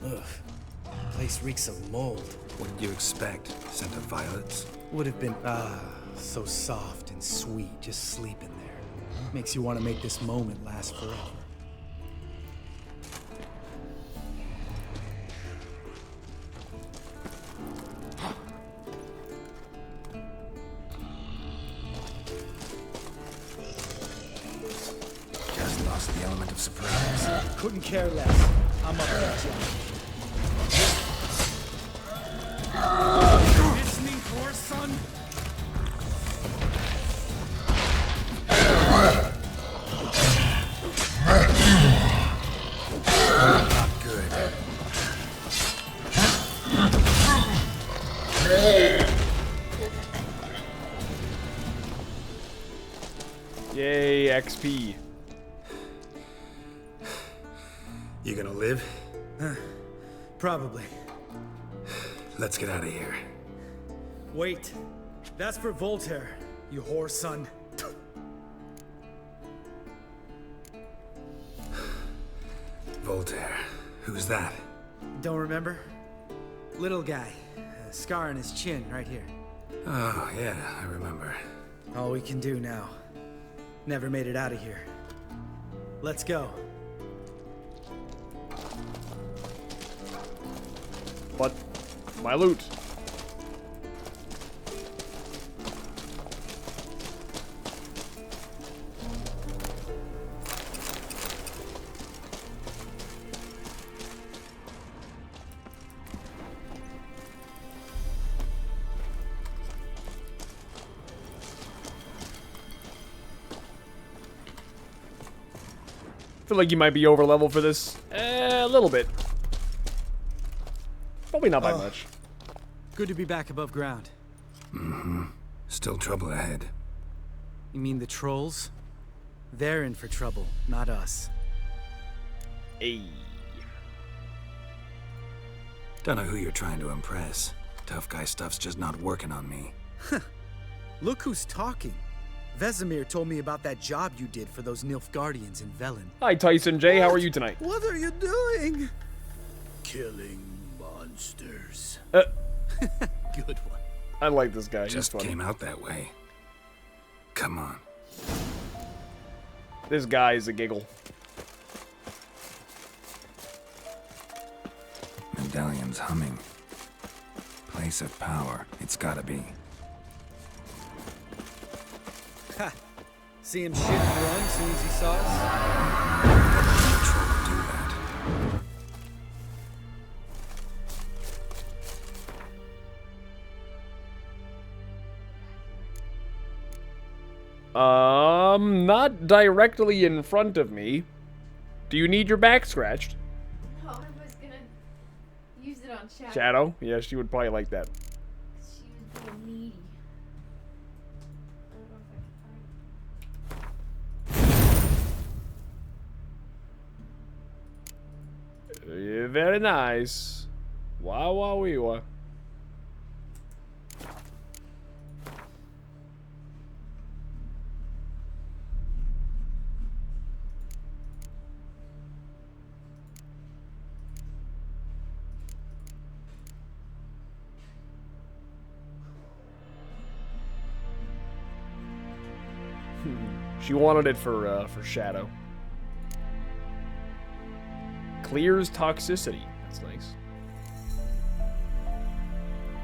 Speaker 5: Ugh. Place reeks of mold.
Speaker 3: What did you expect? Scent of violets?
Speaker 5: Would have been, so soft and sweet just sleeping there. Makes you want to make this moment last forever.
Speaker 3: Just lost the element of surprise.
Speaker 5: Couldn't care less. I'm up to you. Miss me, poor son?
Speaker 3: Not good.
Speaker 1: Yay, XP.
Speaker 3: You gonna live?
Speaker 5: Probably.
Speaker 3: Let's get out of here.
Speaker 5: Wait. That's for Voltaire, you whore son.
Speaker 3: Voltaire. Who's that?
Speaker 5: Don't remember? Little guy. A scar on his chin, right here.
Speaker 3: Oh, yeah, I remember.
Speaker 5: All we can do now. Never made it out of here. Let's go.
Speaker 1: But my loot. Feel like you might be over level for this. A little bit. Probably not by much.
Speaker 5: Good to be back above ground.
Speaker 3: Mm-hmm. Still trouble ahead.
Speaker 5: You mean the trolls? They're in for trouble, not us.
Speaker 1: Hey.
Speaker 3: Don't know who you're trying to impress. Tough guy stuff's just not working on me.
Speaker 5: Look who's talking. Vesemir told me about that job you did for those Nilfgaardians in Velen.
Speaker 1: Hi, Tyson J. How are you tonight?
Speaker 5: What are you doing?
Speaker 2: Killing monsters.
Speaker 5: Good one.
Speaker 1: I like this guy. He's
Speaker 3: Just
Speaker 1: funny.
Speaker 3: came out that way. Come on.
Speaker 1: This guy is a giggle.
Speaker 3: Medallion's humming. Place of power. It's gotta be.
Speaker 5: Ha! See him shit and run as soon as he saw us?
Speaker 3: Do that.
Speaker 1: Not directly in front of me. Do you need your back scratched?
Speaker 11: No, I was gonna use it on Shadow.
Speaker 1: Shadow? Yeah, she would probably like that.
Speaker 11: She was being needy. I don't know if I can find it.
Speaker 1: Very nice. Wow, wow, wee, wah. She wanted it for Shadow. Clears toxicity. That's nice.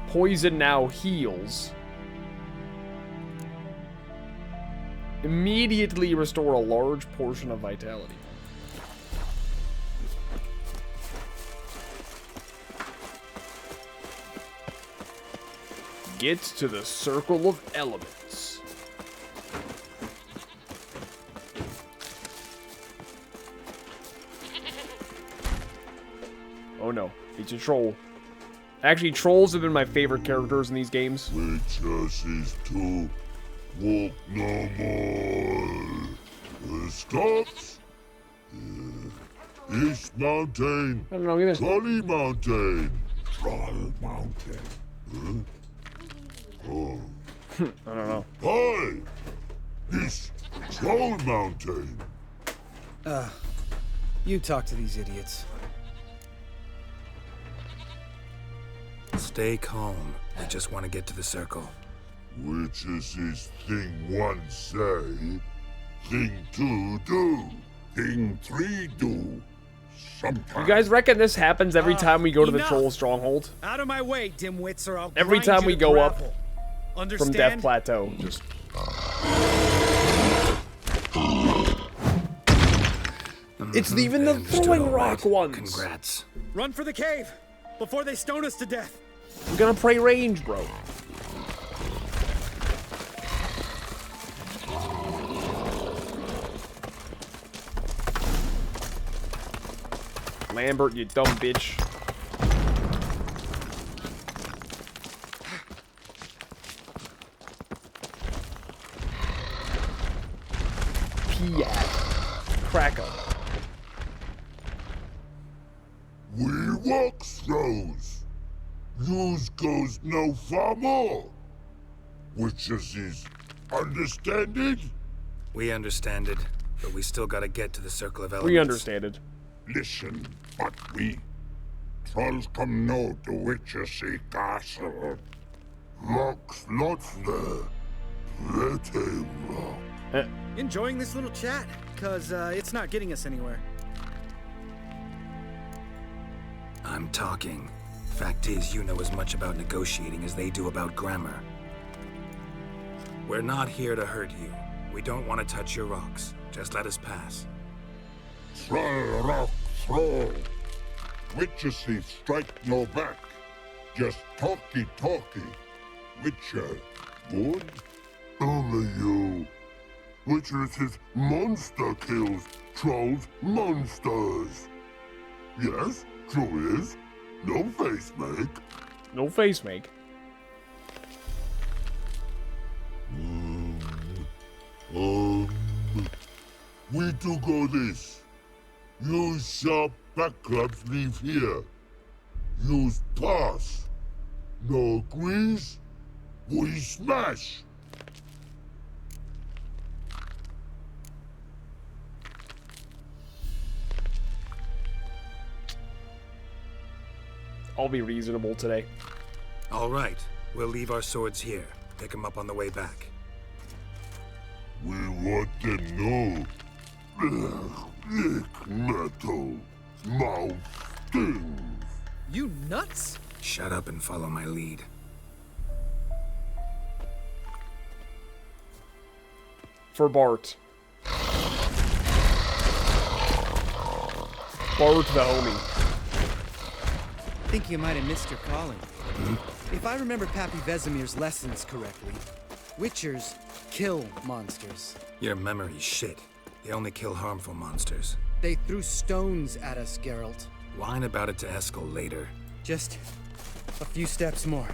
Speaker 1: Poison now heals. Immediately restore a large portion of vitality. Get to the circle of elements. Oh no, it's a troll. Actually, trolls have been my favorite characters in these games.
Speaker 12: Witches is to walk no more. Stops. East Mountain.
Speaker 1: I don't know either.
Speaker 12: Trolley Mountain. Troll Mountain. Oh.
Speaker 1: I don't know.
Speaker 12: Hi. This Troll Mountain.
Speaker 5: You talk to these idiots.
Speaker 3: Stay calm. We just want to get to the circle.
Speaker 12: Witches is thing one say, thing two do, thing three do. Sometimes.
Speaker 1: You guys reckon this happens every time we go to the
Speaker 5: enough.
Speaker 1: troll stronghold?
Speaker 5: Out of my way, dimwits, or I'll
Speaker 1: Every
Speaker 5: grind
Speaker 1: time
Speaker 5: you
Speaker 1: we
Speaker 5: to
Speaker 1: go up
Speaker 5: gravel.
Speaker 1: From
Speaker 5: Understand?
Speaker 1: Death Plateau. Just
Speaker 3: I'm
Speaker 1: It's even the
Speaker 3: I understood
Speaker 1: throwing
Speaker 3: all
Speaker 1: rock
Speaker 3: right.
Speaker 1: ones.
Speaker 3: Congrats.
Speaker 5: Run for the cave before they stone us to death.
Speaker 1: I'm gonna pray range, bro. Lambert, you dumb bitch. Piat. Cracker.
Speaker 12: We walk throws. Yous goes no far more. Witches is understanded?
Speaker 3: We understand it, but we still gotta get to the Circle of Elements.
Speaker 1: We understand it.
Speaker 12: Listen, but we trolls come no to Witches castle. Rocks lots there. Pretty rock.
Speaker 5: Enjoying this little chat, cause it's not getting us anywhere.
Speaker 3: I'm talking. Fact is, you know as much about negotiating as they do about grammar. We're not here to hurt you. We don't want to touch your rocks. Just let us pass.
Speaker 12: Troll rock throw. Witches strike no back. Just talky. Witcher, good? Only you. Witches is monster kills. Trolls monsters. Yes, true is. No face make.
Speaker 1: No face make.
Speaker 12: We do go this. Use sharp back clubs leave here. Use pass. No agrees? We smash.
Speaker 1: I'll be reasonable today.
Speaker 3: All right. We'll leave our swords here. Pick them up on the way back.
Speaker 12: We want them know. Lick metal. Mouth stings.
Speaker 5: You nuts?
Speaker 3: Shut up and follow my lead.
Speaker 1: For Bart. Bart the homie.
Speaker 5: Think you might have missed your calling. If I remember Pappy Vesemir's lessons correctly, Witchers kill monsters.
Speaker 3: Your memory's shit. They only kill harmful monsters.
Speaker 5: They threw stones at us, Geralt.
Speaker 3: Whine about it to Eskel later.
Speaker 5: Just a few steps more.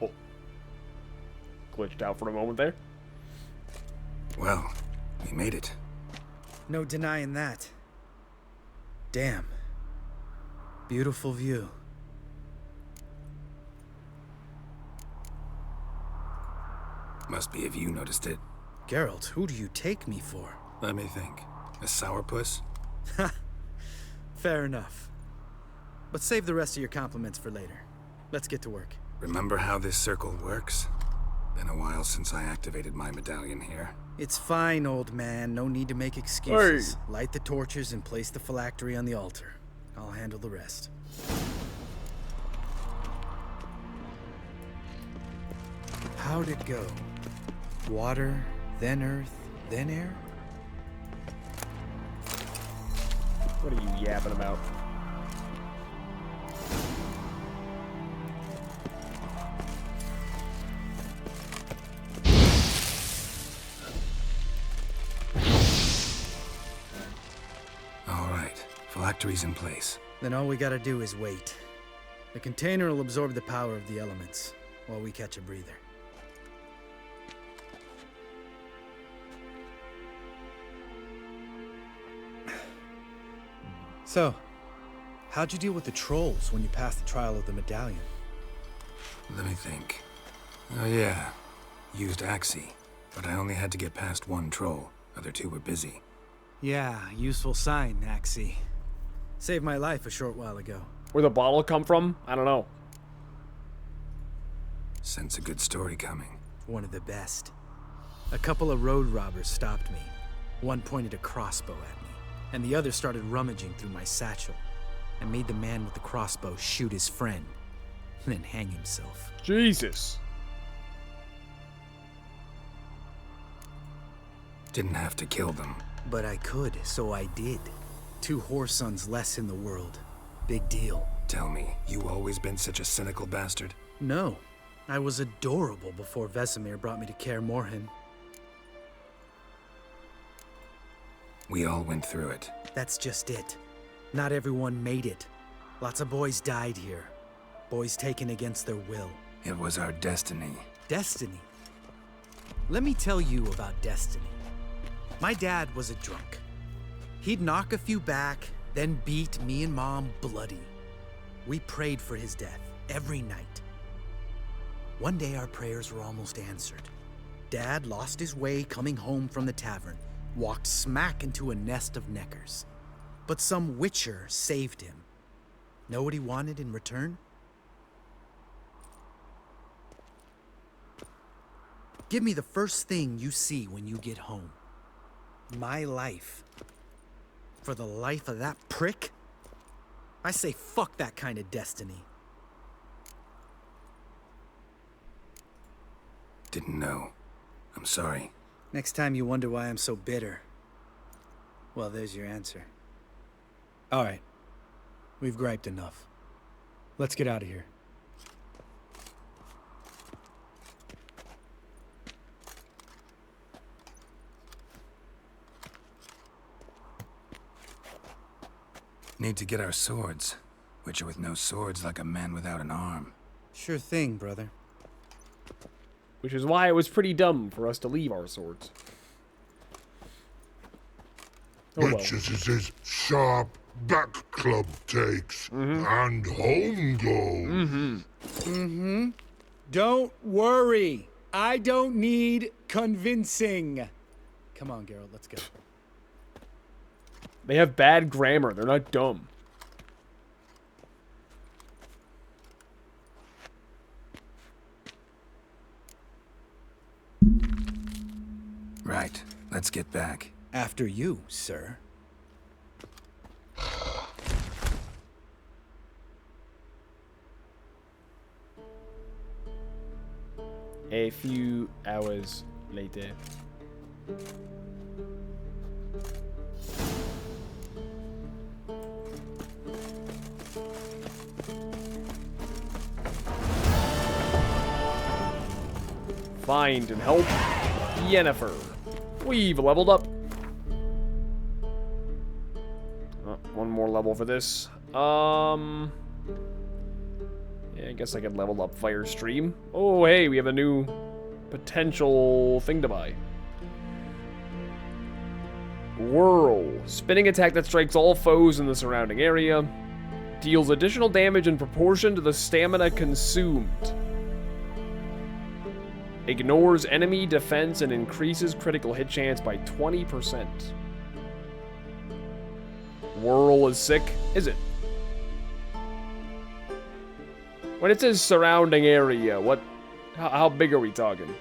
Speaker 1: Oh. Glitched out for a moment there.
Speaker 3: Well, we made it.
Speaker 5: No denying that. Damn. Beautiful view.
Speaker 3: Must be if you noticed it.
Speaker 5: Geralt, who do you take me for?
Speaker 3: Let me think. A sourpuss?
Speaker 5: Fair enough. But save the rest of your compliments for later. Let's get to work.
Speaker 3: Remember how this circle works? Been a while since I activated my medallion here.
Speaker 5: It's fine, old man. No need to make excuses. Light the torches and place the phylactery on the altar. I'll handle the rest. How'd it go? Water, then earth, then air?
Speaker 1: What are you yapping about?
Speaker 3: All right. Phylactery's in place.
Speaker 5: Then all we gotta do is wait. The container will absorb the power of the elements, while we catch a breather. So, how'd you deal with the trolls when you passed the trial of the medallion?
Speaker 3: Let me think. Oh yeah. Used Axie, but I only had to get past one troll. Other two were busy.
Speaker 5: Yeah, useful sign, Axie. Saved my life a short while ago.
Speaker 1: Where the bottle come from? I don't know.
Speaker 3: Sense a good story coming.
Speaker 5: One of the best. A couple of road robbers stopped me. One pointed a crossbow at me, and the other started rummaging through my satchel. I made the man with the crossbow shoot his friend, then hang himself.
Speaker 1: Jesus.
Speaker 3: Didn't have to kill them.
Speaker 5: But I could, so I did. 2 whoresons less in the world. Big deal.
Speaker 3: Tell me, you always been such a cynical bastard?
Speaker 5: No. I was adorable before Vesemir brought me to Kaer Morhen.
Speaker 3: We all went through it.
Speaker 5: That's just it. Not everyone made it. Lots of boys died here. Boys taken against their will.
Speaker 3: It was our destiny.
Speaker 5: Destiny? Let me tell you about destiny. My dad was a drunk. He'd knock a few back, then beat me and Mom bloody. We prayed for his death every night. One day our prayers were almost answered. Dad lost his way coming home from the tavern, walked smack into a nest of neckers. But some witcher saved him. Know what he wanted in return? Give me the first thing you see when you get home. My life. For the life of that prick? I say fuck that kind of destiny.
Speaker 3: Didn't know. I'm sorry.
Speaker 5: Next time you wonder why I'm so bitter, well, there's your answer. All right. We've griped enough. Let's get out of here.
Speaker 3: Need to get our swords. Witcher with no swords like a man without an arm.
Speaker 5: Sure thing, brother.
Speaker 1: Which is why it was pretty dumb for us to leave our swords. Oh well.
Speaker 12: Witches is his sharp back club takes and home goes.
Speaker 10: Don't worry. I don't need convincing.
Speaker 5: Come on, Geralt, let's go.
Speaker 1: They have bad grammar. They're not dumb.
Speaker 3: Right. Let's get back.
Speaker 5: After you, sir.
Speaker 1: A few hours later. Find and help Yennefer. We've leveled up. One more level for this. Yeah, I guess I could level up Firestream. Oh, hey, we have a new potential thing to buy. Whirl. Spinning attack that strikes all foes in the surrounding area. Deals additional damage in proportion to the stamina consumed. Ignores enemy defense and increases critical hit chance by 20%. Whirl is sick, is it? When it says surrounding area, what? How big are we talking?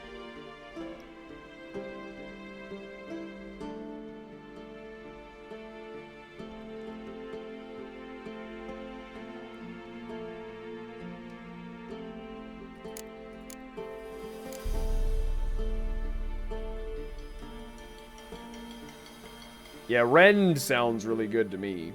Speaker 1: Yeah, rend sounds really good to me.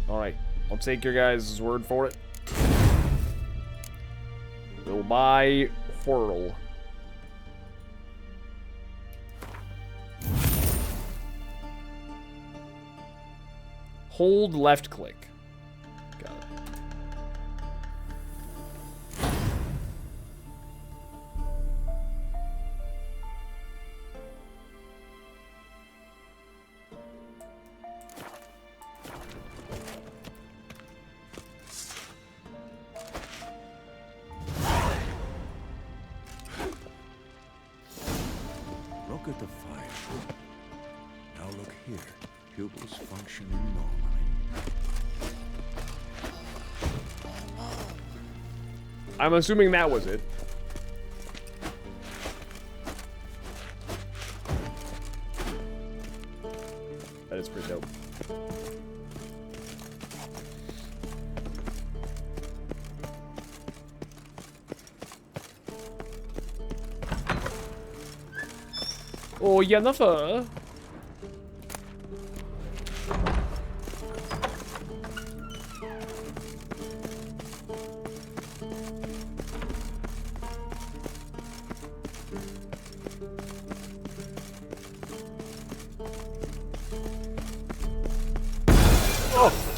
Speaker 1: Alright, I'll take your guys' word for it. We'll buy Whirl. Hold left click. Got it.
Speaker 4: Look at the fire. Now look here. Pupils functioning normally.
Speaker 1: I'm assuming that was it. That is pretty dope. Oh, Jennifer.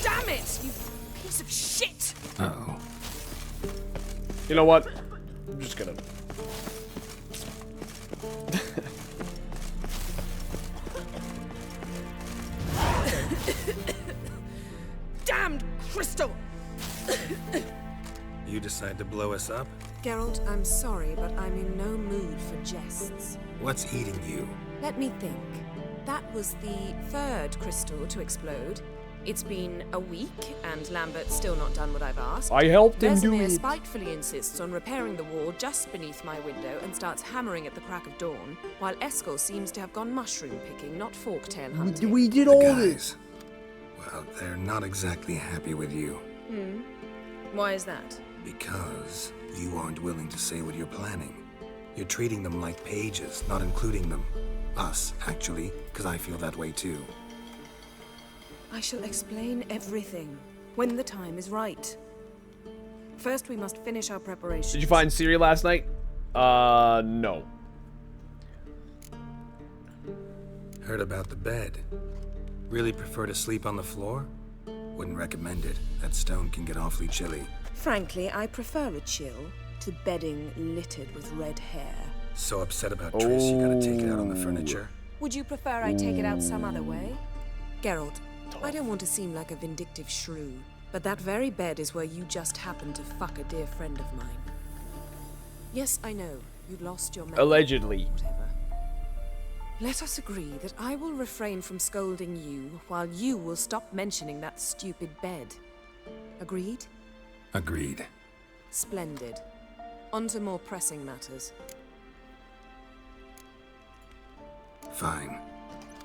Speaker 7: Damn it, you piece of shit!
Speaker 3: Uh-oh.
Speaker 1: You know what? I'm just gonna...
Speaker 7: Damned crystal!
Speaker 3: You decide to blow us up?
Speaker 7: Geralt, I'm sorry, but I'm in no mood for jests.
Speaker 3: What's eating you?
Speaker 7: Let me think. That was the third crystal to explode. It's been a week, and Lambert's still not done what I've asked.
Speaker 1: I helped him do
Speaker 7: Vesemir
Speaker 1: it.
Speaker 7: spitefully insists on repairing the wall just beneath my window and starts hammering at the crack of dawn, while Eskel seems to have gone mushroom picking, not forktail hunting.
Speaker 1: We did
Speaker 3: The
Speaker 1: all
Speaker 3: guys.
Speaker 1: this.
Speaker 3: Well, they're not exactly happy with you.
Speaker 7: Why is that?
Speaker 3: Because you aren't willing to say what you're planning. You're treating them like pages, not including them. Us, actually, because I feel that way too.
Speaker 7: I shall explain everything when the time is right. First, we must finish our preparations.
Speaker 1: Did you find Siri last night? No.
Speaker 3: Heard about the bed. Really prefer to sleep on the floor? Wouldn't recommend it. That stone can get awfully chilly.
Speaker 7: Frankly, I prefer a chill to bedding littered with red hair.
Speaker 3: So upset about Triss, you gotta take it out on the furniture?
Speaker 7: Would you prefer I take it out some other way? Geralt, I don't want to seem like a vindictive shrew, but that very bed is where you just happened to fuck a dear friend of mine. Yes, I know, you'd lost your memory.
Speaker 1: Allegedly.
Speaker 7: Whatever. Let us agree that I will refrain from scolding you, while you will stop mentioning that stupid bed. Agreed?
Speaker 3: Agreed.
Speaker 7: Splendid. On to more pressing matters.
Speaker 3: Fine.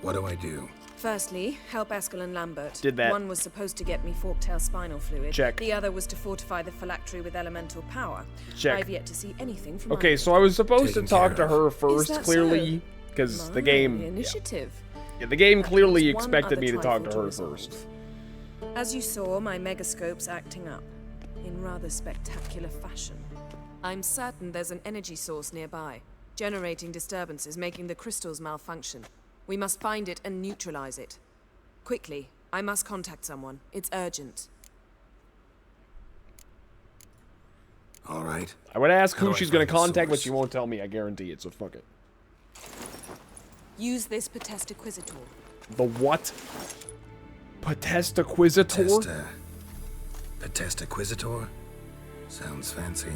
Speaker 3: What do I do?
Speaker 7: Firstly, help Eskel and Lambert.
Speaker 1: Did that.
Speaker 7: One was supposed to get me forktail spinal fluid.
Speaker 1: Check.
Speaker 7: The other was to fortify the phylactery with elemental power.
Speaker 1: Check.
Speaker 7: I've yet to see anything from
Speaker 1: Okay,
Speaker 7: either.
Speaker 1: so I was supposed to
Speaker 3: Taken
Speaker 1: talk to
Speaker 3: care of.
Speaker 1: her
Speaker 7: Is
Speaker 1: first,
Speaker 7: that
Speaker 1: clearly, because
Speaker 7: My
Speaker 1: the game...
Speaker 7: initiative.
Speaker 1: Yeah, the game clearly
Speaker 7: There's one
Speaker 1: expected
Speaker 7: other
Speaker 1: me to talk to
Speaker 7: trifle
Speaker 1: her
Speaker 7: resolve.
Speaker 1: first.
Speaker 7: As you saw, my megascope's acting up in rather spectacular fashion. I'm certain there's an energy source nearby, generating disturbances, making the crystals malfunction. We must find it and neutralize it. Quickly, I must contact someone. It's urgent.
Speaker 3: All right.
Speaker 1: I would ask
Speaker 3: How
Speaker 1: who
Speaker 3: do I
Speaker 1: she's going
Speaker 3: find
Speaker 1: to
Speaker 3: the
Speaker 1: contact, but
Speaker 3: source?
Speaker 1: she won't tell me. I guarantee it, so fuck it.
Speaker 7: Use this Potestaquizator.
Speaker 1: The what? Potestaquizator?
Speaker 3: Potestaquizator? Sounds fancy.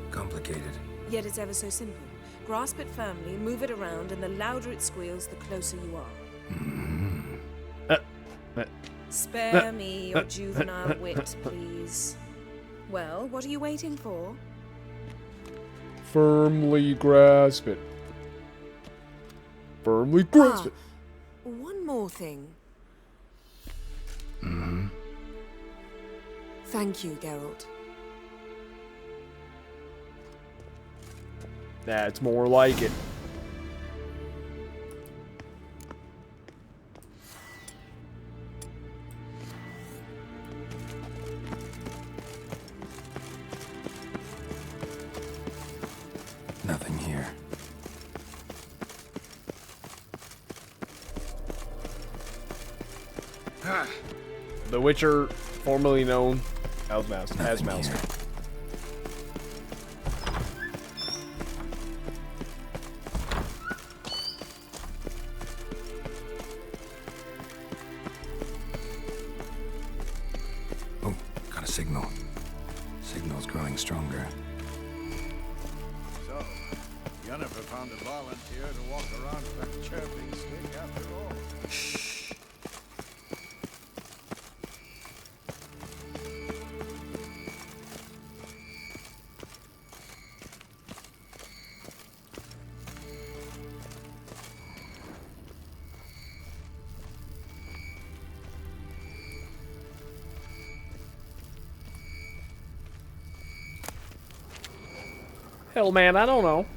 Speaker 3: Complicated.
Speaker 7: Yet it's ever so simple. Grasp it firmly, move it around, and the louder it squeals, the closer you are. Spare me your juvenile wit, please. Well, what are you waiting for?
Speaker 1: Firmly grasp it. Firmly grasp it.
Speaker 7: One more thing.
Speaker 3: Mm-hmm.
Speaker 7: Thank you, Geralt.
Speaker 1: That's more like it.
Speaker 3: Nothing here.
Speaker 1: The Witcher, formerly known as Mouse. As
Speaker 3: Nothing
Speaker 1: Mouse.
Speaker 3: here. Oh, got a signal. Signal's growing stronger.
Speaker 4: So, Yennefer found a volunteer to walk around with a chirping stick after all.
Speaker 3: Shh.
Speaker 1: Hell, man, I don't know.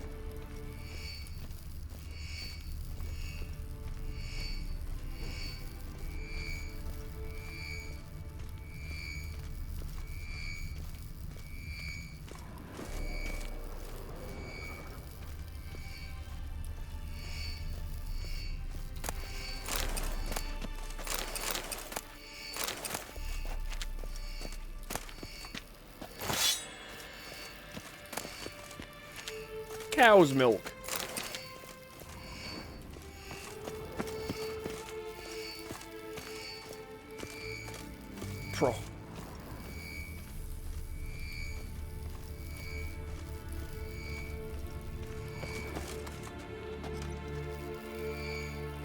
Speaker 1: Cow's milk. Pro.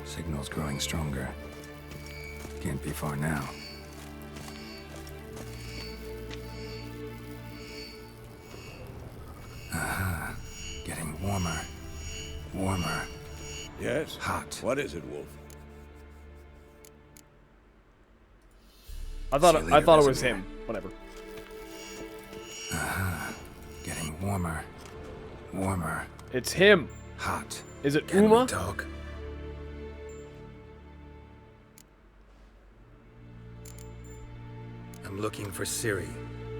Speaker 3: Signal's growing stronger. Can't be far now. Aha. Getting warmer. Warmer.
Speaker 4: Yes?
Speaker 3: Hot.
Speaker 4: What is it, Wolf?
Speaker 1: I thought it was him. Whatever.
Speaker 3: Aha. Getting warmer. Warmer.
Speaker 1: It's him.
Speaker 3: Hot.
Speaker 1: Is it
Speaker 3: Can
Speaker 1: Uma?
Speaker 3: we talk? I'm looking for Ciri.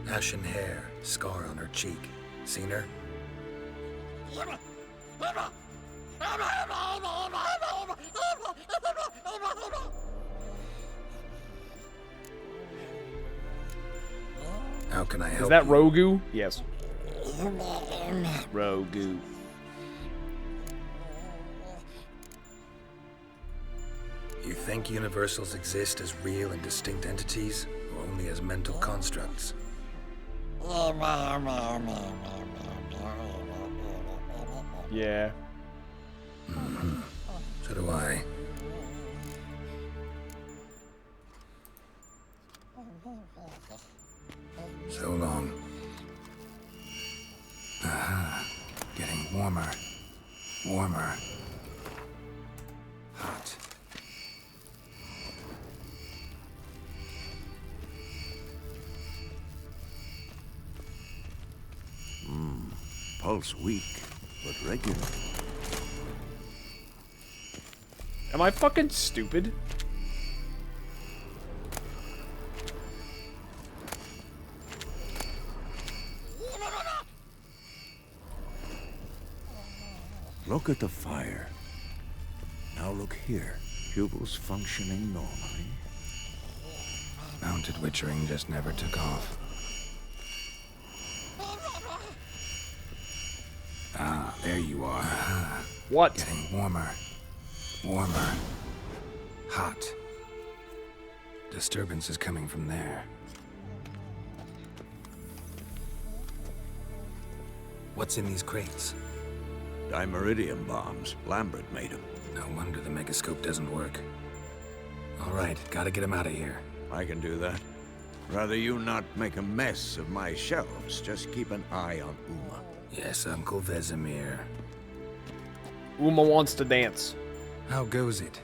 Speaker 3: Ashen hair, scar on her cheek. Seen her? How can I help?
Speaker 1: Is that
Speaker 3: you?
Speaker 1: Rogu? Yes. Rogu.
Speaker 3: You think universals exist as real and distinct entities, or only as mental constructs?
Speaker 1: Yeah.
Speaker 3: Mm-hmm. So do I. So long. Aha. Getting warmer. Warmer. Hot.
Speaker 4: Pulse weak, but regular.
Speaker 1: Am I fucking stupid?
Speaker 4: Look at the fire. Now look here. Pupils functioning normally.
Speaker 3: Mounted witchering just never took off. Ah, there you are.
Speaker 1: What?
Speaker 3: Getting warmer. Warmer. Hot. Disturbance is coming from there. What's in these crates?
Speaker 4: Dimeridium bombs. Lambert made them.
Speaker 3: No wonder the megascope doesn't work. All right, gotta get him out of here.
Speaker 4: I can do that. Rather you not make a mess of my shelves. Just keep an eye on Uma.
Speaker 3: Yes, Uncle Vesemir.
Speaker 1: Uma wants to dance.
Speaker 3: How goes it?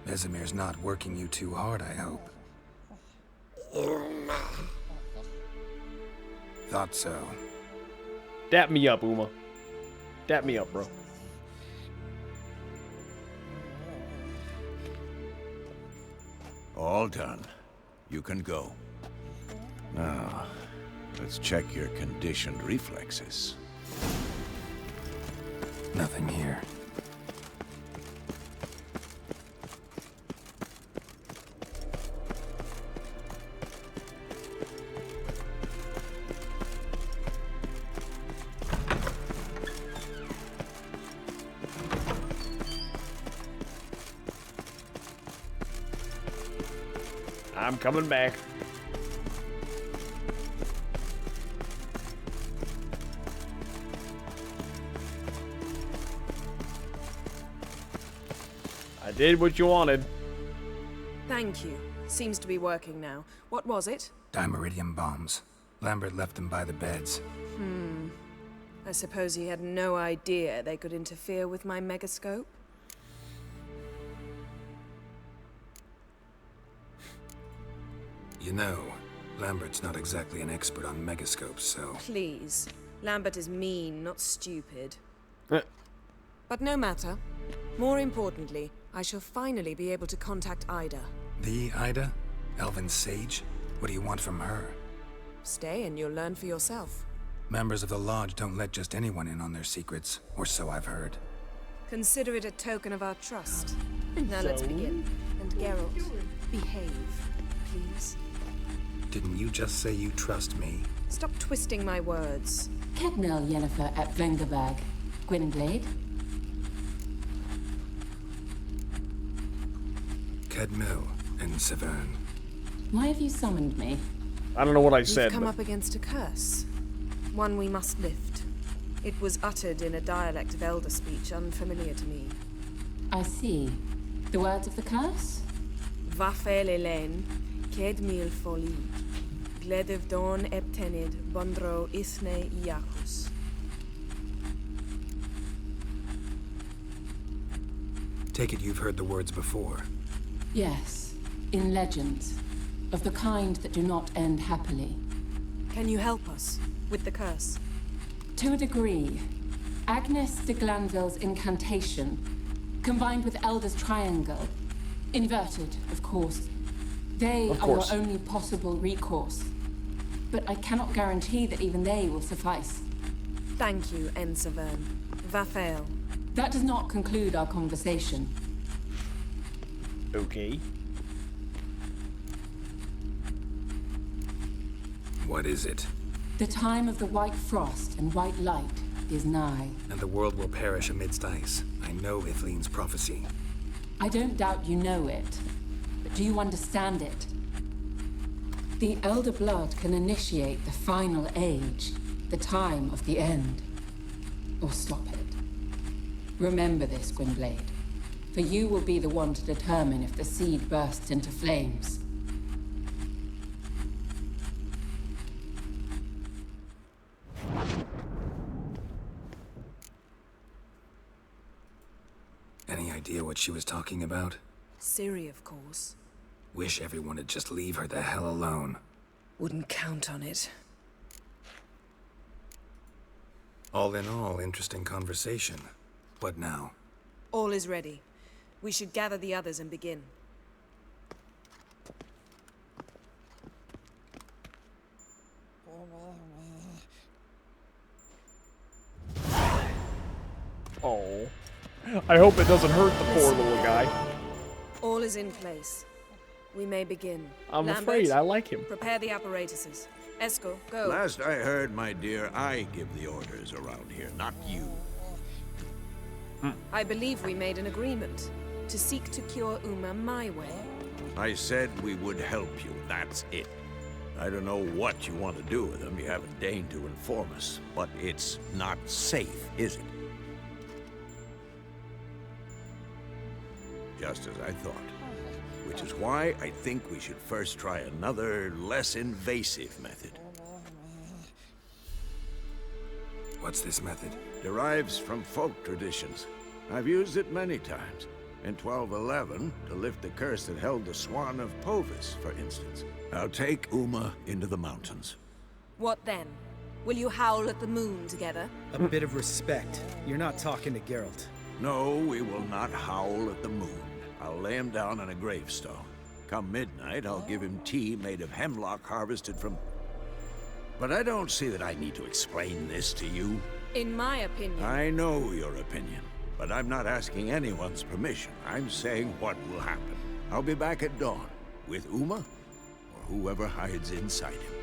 Speaker 3: Vesemir's not working you too hard, I hope. Thought so.
Speaker 1: Dap me up, Uma. Dap me up, bro.
Speaker 4: All done. You can go. Now, let's check your conditioned reflexes.
Speaker 3: Nothing here.
Speaker 1: I'm coming back. I did what you wanted.
Speaker 7: Thank you. Seems to be working now. What was it?
Speaker 3: Dimeridium bombs. Lambert left them by the beds.
Speaker 7: I suppose he had no idea they could interfere with my megascope?
Speaker 3: You know, Lambert's not exactly an expert on megascopes, so...
Speaker 7: Please. Lambert is mean, not stupid.
Speaker 1: Eh.
Speaker 7: But no matter. More importantly, I shall finally be able to contact Ida.
Speaker 3: The Ida? Elven sage? What do you want from her?
Speaker 7: Stay and you'll learn for yourself.
Speaker 3: Members of the Lodge don't let just anyone in on their secrets, or so I've heard.
Speaker 7: Consider it a token of our trust. Now let's begin. And Geralt, behave, please.
Speaker 3: Didn't you just say you trust me?
Speaker 7: Stop twisting my words.
Speaker 13: Kednel Yennefer at Vengerberg. Gwynblade?
Speaker 3: Kedmil and Severn.
Speaker 13: Why have you summoned me?
Speaker 1: I don't know what I
Speaker 7: We've
Speaker 1: said.
Speaker 7: come
Speaker 1: But...
Speaker 7: up against a curse. One we must lift. It was uttered in a dialect of Elder speech unfamiliar to me.
Speaker 13: I see. The words of the curse?
Speaker 7: Vafel Elen, Ked Mil Foli, Gledev Don Eptenid, Bondro Isne Iacus.
Speaker 3: Take it you've heard the words before.
Speaker 13: Yes. In legends. Of the kind that do not end happily.
Speaker 7: Can you help us with the curse?
Speaker 13: To a degree. Agnes de Glanville's incantation, combined with Elder's triangle, inverted, of course. They are your only possible recourse. But I cannot guarantee that even they will suffice.
Speaker 7: Thank you, Ensevern. Vafel.
Speaker 13: That does not conclude our conversation.
Speaker 1: Okay.
Speaker 3: What is it?
Speaker 13: The time of the white frost and white light is nigh.
Speaker 3: And the world will perish amidst ice. I know Ithleen's prophecy.
Speaker 13: I don't doubt you know it, but do you understand it? The Elder Blood can initiate the final age, the time of the end, or stop it. Remember this, Gwynblade, for you will be the one to determine if the seed bursts into flames.
Speaker 3: Any idea what she was talking about?
Speaker 7: Ciri, of course.
Speaker 3: Wish everyone would just leave her the hell alone.
Speaker 7: Wouldn't count on it.
Speaker 3: All in all, interesting conversation. What now?
Speaker 7: All is ready. We should gather the others and begin.
Speaker 1: Oh. I hope it doesn't hurt the poor little guy.
Speaker 7: All is in place. We may begin.
Speaker 1: I'm
Speaker 7: Lambert,
Speaker 1: afraid I like him.
Speaker 7: Prepare the apparatuses. Esco, go.
Speaker 4: Last I heard, my dear, I give the orders around here, not you.
Speaker 7: I believe we made an agreement to seek to cure Uma my way.
Speaker 4: I said we would help you, that's it. I don't know what you want to do with them, you haven't deigned to inform us, but it's not safe, is it? Just as I thought. Which is why I think we should first try another, less invasive method.
Speaker 3: What's this method?
Speaker 4: Derives from folk traditions. I've used it many times. In 1211, to lift the curse that held the Swan of Povis, for instance. Now take Uma into the mountains.
Speaker 7: What then? Will you howl at the moon together?
Speaker 5: A bit of respect. You're not talking to Geralt.
Speaker 4: No, we will not howl at the moon. I'll lay him down on a gravestone. Come midnight, I'll give him tea made of hemlock harvested from... But I don't see that I need to explain this to you.
Speaker 7: In my opinion...
Speaker 4: I know your opinion, but I'm not asking anyone's permission. I'm saying what will happen. I'll be back at dawn, with Uma, or whoever hides inside him.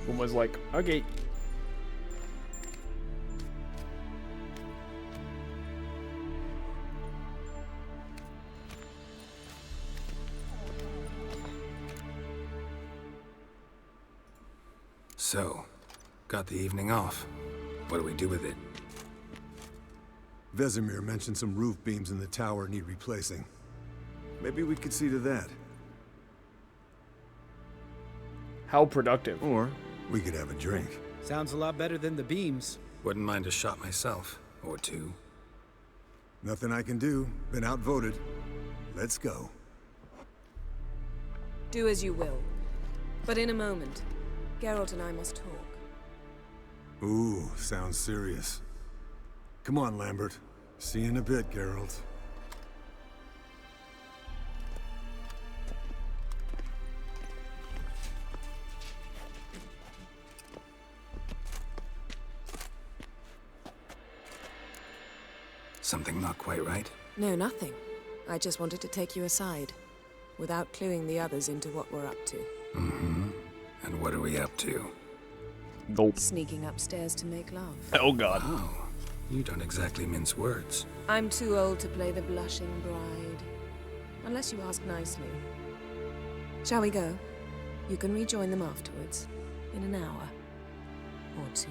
Speaker 1: Uma's like, okay.
Speaker 3: So, got the evening off. What do we do with it?
Speaker 9: Vesemir mentioned some roof beams in the tower need replacing. Maybe we could see to that.
Speaker 1: How productive.
Speaker 9: Or we could have a drink.
Speaker 5: Sounds a lot better than the beams.
Speaker 3: Wouldn't mind a shot myself. Or two.
Speaker 9: Nothing I can do. Been outvoted. Let's go.
Speaker 7: Do as you will. But in a moment, Geralt and I must talk.
Speaker 9: Ooh, sounds serious. Come on, Lambert. See you in a bit, Geralt.
Speaker 3: Something not quite right?
Speaker 7: No, nothing. I just wanted to take you aside, without cluing the others into what we're up to.
Speaker 3: Mm-hmm. And what are we up to?
Speaker 1: Nope.
Speaker 7: Sneaking upstairs to make love.
Speaker 1: Oh god.
Speaker 3: Oh, you don't exactly mince words.
Speaker 7: I'm too old to play the blushing bride. Unless you ask nicely. Shall we go? You can rejoin them afterwards. In an hour. Or two.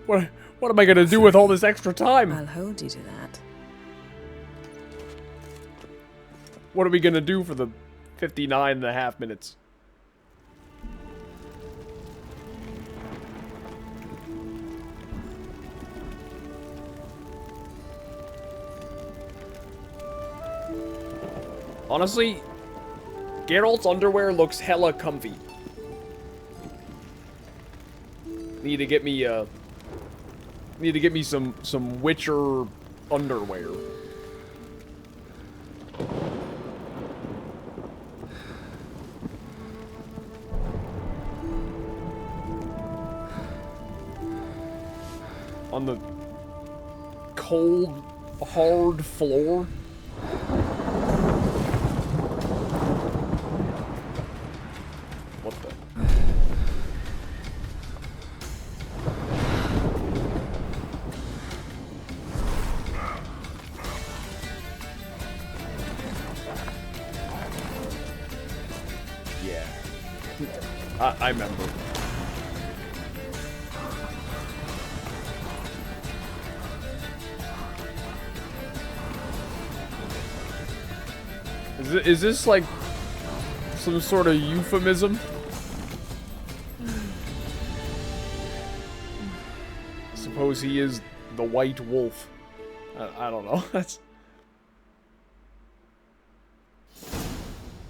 Speaker 1: What am I gonna do with all this extra time?
Speaker 7: I'll hold you to that.
Speaker 1: What are we gonna do for the 59.5 minutes? Honestly, Geralt's underwear looks hella comfy. Need to get me some Witcher underwear. On the cold, hard floor. What the? Yeah. I remember. Is this like some sort of euphemism? I suppose he is the White Wolf. I don't know. That's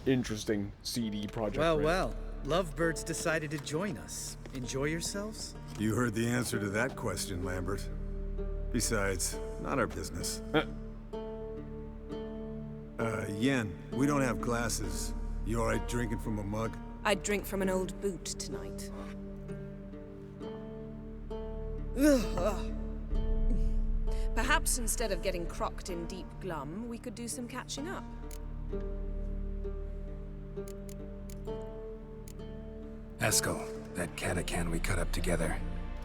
Speaker 1: interesting. CD project.
Speaker 5: Well. Lovebirds decided to join us. Enjoy yourselves?
Speaker 9: You heard the answer to that question, Lambert. Besides, not our business. Yen, we don't have glasses. You alright drinking from a mug?
Speaker 7: I'd drink from an old boot tonight. Perhaps instead of getting crocked in deep glum, we could do some catching up.
Speaker 3: Eskel, that Catacan we cut up together.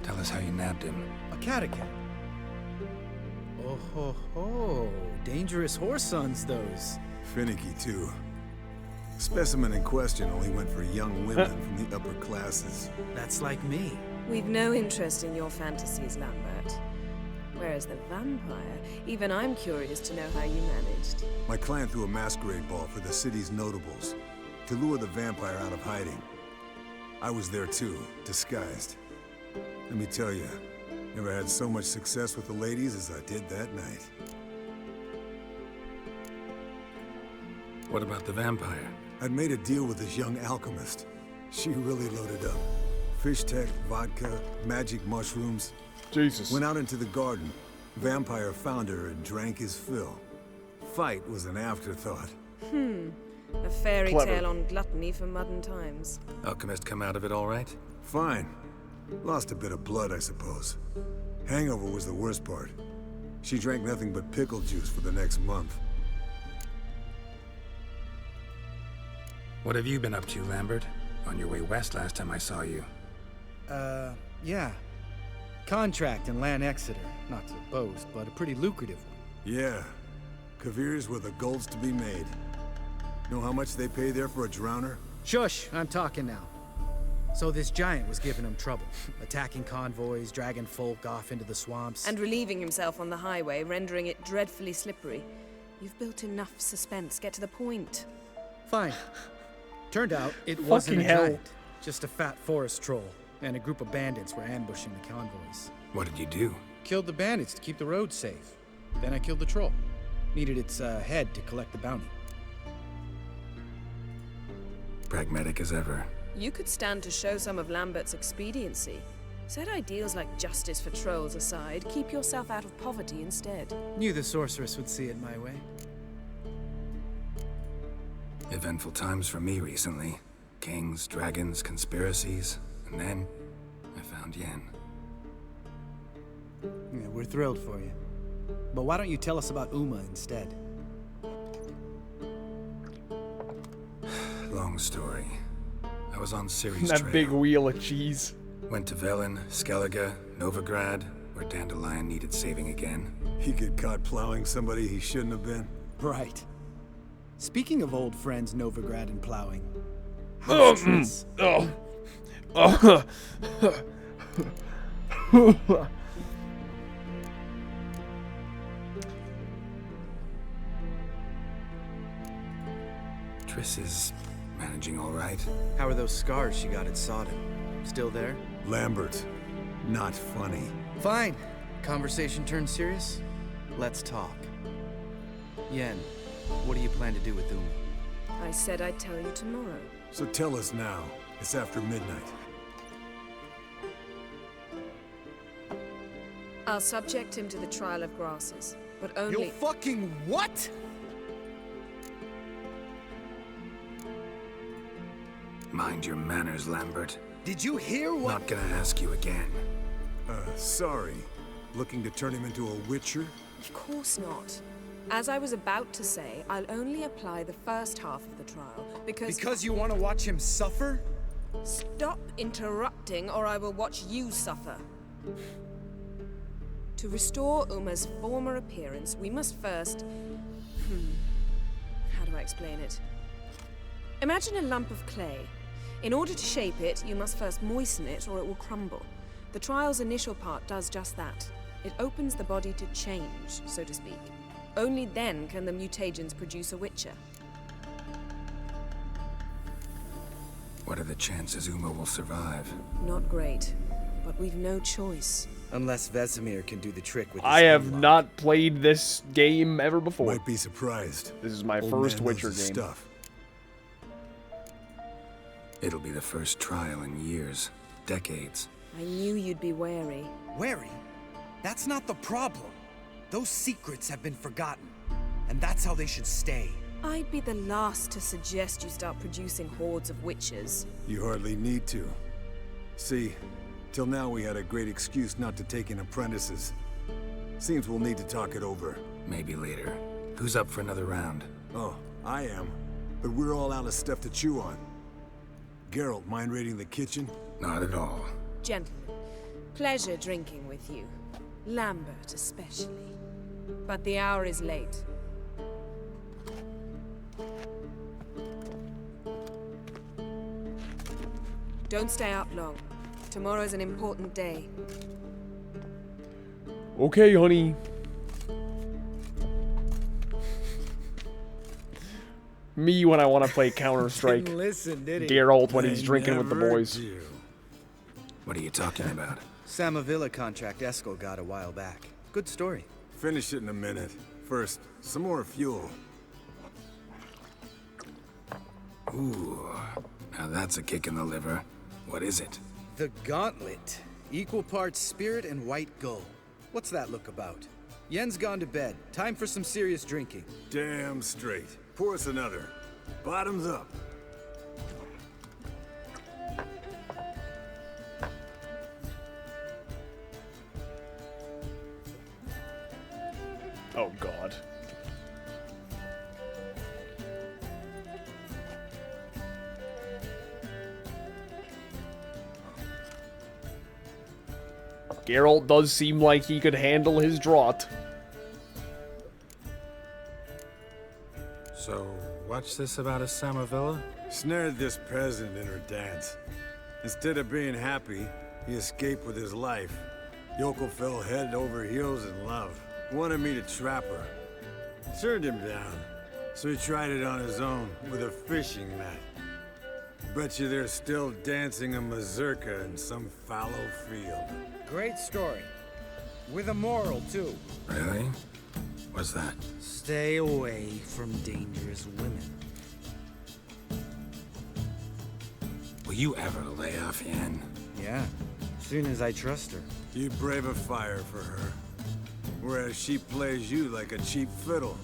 Speaker 3: Tell us how you nabbed him.
Speaker 5: A Catacan? Oh ho ho. Dangerous horse sons, those.
Speaker 9: Finicky, too. Specimen in question only went for young women from the upper classes.
Speaker 5: That's like me.
Speaker 7: We've no interest in your fantasies, Lambert. Whereas the vampire, even I'm curious to know how you managed.
Speaker 9: My client threw a masquerade ball for the city's notables to lure the vampire out of hiding. I was there too, disguised. Let me tell you, never had so much success with the ladies as I did that night.
Speaker 3: What about the vampire?
Speaker 9: I'd made a deal with this young alchemist. She really loaded up. Fish tech, vodka, magic mushrooms.
Speaker 1: Jesus.
Speaker 9: Went out into the garden. Vampire found her and drank his fill. Fight was an afterthought.
Speaker 7: A fairy
Speaker 1: Clever.
Speaker 7: tale on gluttony for modern times.
Speaker 3: Alchemist come out of it all right?
Speaker 9: Fine. Lost a bit of blood, I suppose. Hangover was the worst part. She drank nothing but pickle juice for the next month.
Speaker 3: What have you been up to, Lambert? On your way west last time I saw you.
Speaker 5: Yeah. Contract in Lan Exeter. Not to boast, but a pretty lucrative one.
Speaker 9: Yeah. Kavir's were the golds to be made. Know how much they pay there for a drowner?
Speaker 5: Shush, I'm talking now. So this giant was giving him trouble, attacking convoys, dragging folk off into the swamps.
Speaker 7: And relieving himself on the highway, rendering it dreadfully slippery. You've built enough suspense. Get to the point.
Speaker 5: Fine. Turned out it wasn't a
Speaker 1: Fucking hell.
Speaker 5: giant, just a fat forest troll, and a group of bandits were ambushing the convoys.
Speaker 3: What did you do?
Speaker 5: Killed the bandits to keep the roads safe. Then I killed the troll. Needed its head to collect the bounty.
Speaker 3: Pragmatic as ever.
Speaker 7: You could stand to show some of Lambert's expediency. Set ideals like justice for trolls aside, keep yourself out of poverty instead.
Speaker 5: Knew the sorceress would see it my way.
Speaker 3: Eventful times for me recently. Kings, dragons, conspiracies, and then I found Yen.
Speaker 5: Yeah, we're thrilled for you. But why don't you tell us about Uma instead?
Speaker 3: Long story. I was on Ciri's
Speaker 1: That
Speaker 3: trail.
Speaker 1: big wheel of cheese.
Speaker 3: Went to Velen, Skellige, Novigrad, where Dandelion needed saving again.
Speaker 9: He get caught plowing somebody he shouldn't have been.
Speaker 5: Right. Speaking of old friends Novigrad and plowing,
Speaker 1: Oh,
Speaker 5: how's Triss?
Speaker 3: Triss is managing all right.
Speaker 5: How are those scars she got at Sodom? Still there?
Speaker 9: Lambert, not funny.
Speaker 5: Fine. Conversation turned serious? Let's talk. Yen, what do you plan to do with Uma?
Speaker 7: I said I'd tell you tomorrow.
Speaker 9: So tell us now. It's after midnight.
Speaker 7: I'll subject him to the trial of grasses, but only—
Speaker 5: You'll fucking what?
Speaker 3: Mind your manners, Lambert.
Speaker 5: Did you hear what—
Speaker 3: Not gonna ask you again.
Speaker 9: Sorry. Looking to turn him into a witcher?
Speaker 7: Of course not. As I was about to say, I'll only apply the first half of the trial, because—
Speaker 5: Because you want to watch him suffer?
Speaker 7: Stop interrupting, or I will watch you suffer. To restore Uma's former appearance, we must first— how do I explain it? Imagine a lump of clay. In order to shape it, you must first moisten it, or it will crumble. The trial's initial part does just that. It opens the body to change, so to speak. Only then can the mutagens produce a witcher.
Speaker 3: What are the chances Uma will survive?
Speaker 7: Not great, but we've no choice.
Speaker 5: Unless Vesemir can do the trick with his
Speaker 1: I have
Speaker 5: hemlock.
Speaker 1: not played this game ever before.
Speaker 9: Might be surprised.
Speaker 1: This is my
Speaker 9: Old
Speaker 1: first
Speaker 9: man knows
Speaker 1: Witcher
Speaker 9: his
Speaker 1: game.
Speaker 9: stuff.
Speaker 3: It'll be the first trial in years. Decades.
Speaker 7: I knew you'd be wary.
Speaker 5: Wary? That's not the problem. Those secrets have been forgotten, and that's how they should stay.
Speaker 7: I'd be the last to suggest you start producing hordes of witches.
Speaker 9: You hardly need to. See, till now we had a great excuse not to take in apprentices. Seems we'll need to talk it over.
Speaker 3: Maybe later. Who's up for another round?
Speaker 9: Oh, I am. But we're all out of stuff to chew on. Geralt, mind raiding the kitchen?
Speaker 3: Not at all.
Speaker 7: Gentlemen, pleasure drinking with you. Lambert especially. But the hour is late. Don't stay up long. Tomorrow's an important day.
Speaker 1: Okay, honey. Me when I want to play Counter-Strike.
Speaker 5: Didn't listen, did he?
Speaker 1: Geralt when he's drinking with the
Speaker 9: Never
Speaker 1: boys.
Speaker 9: do.
Speaker 3: What are you talking about?
Speaker 5: Samavilla contract Eskel got a while back. Good story.
Speaker 9: Finish it in a minute. First, some more fuel.
Speaker 3: Ooh. Now that's a kick in the liver. What is it?
Speaker 5: The Gauntlet. Equal parts spirit and white gull. What's that look about? Yen's gone to bed. Time for some serious drinking.
Speaker 9: Damn straight. Pour us another. Bottoms up.
Speaker 1: Oh, God. Geralt does seem like he could handle his draught.
Speaker 3: So, what's this about a Samavilla?
Speaker 9: Snared this peasant in her dance. Instead of being happy, he escaped with his life. Yokel fell head over heels in love. Wanted me to trap her. Turned him down. So he tried it on his own with a fishing net. Bet you they're still dancing a mazurka in some fallow field.
Speaker 5: Great story. With a moral, too.
Speaker 3: Really? What's that?
Speaker 5: Stay away from dangerous women.
Speaker 3: Will you ever lay off Yen?
Speaker 5: Yeah, soon as I trust her.
Speaker 9: You brave a fire for her, whereas she plays you like a cheap fiddle.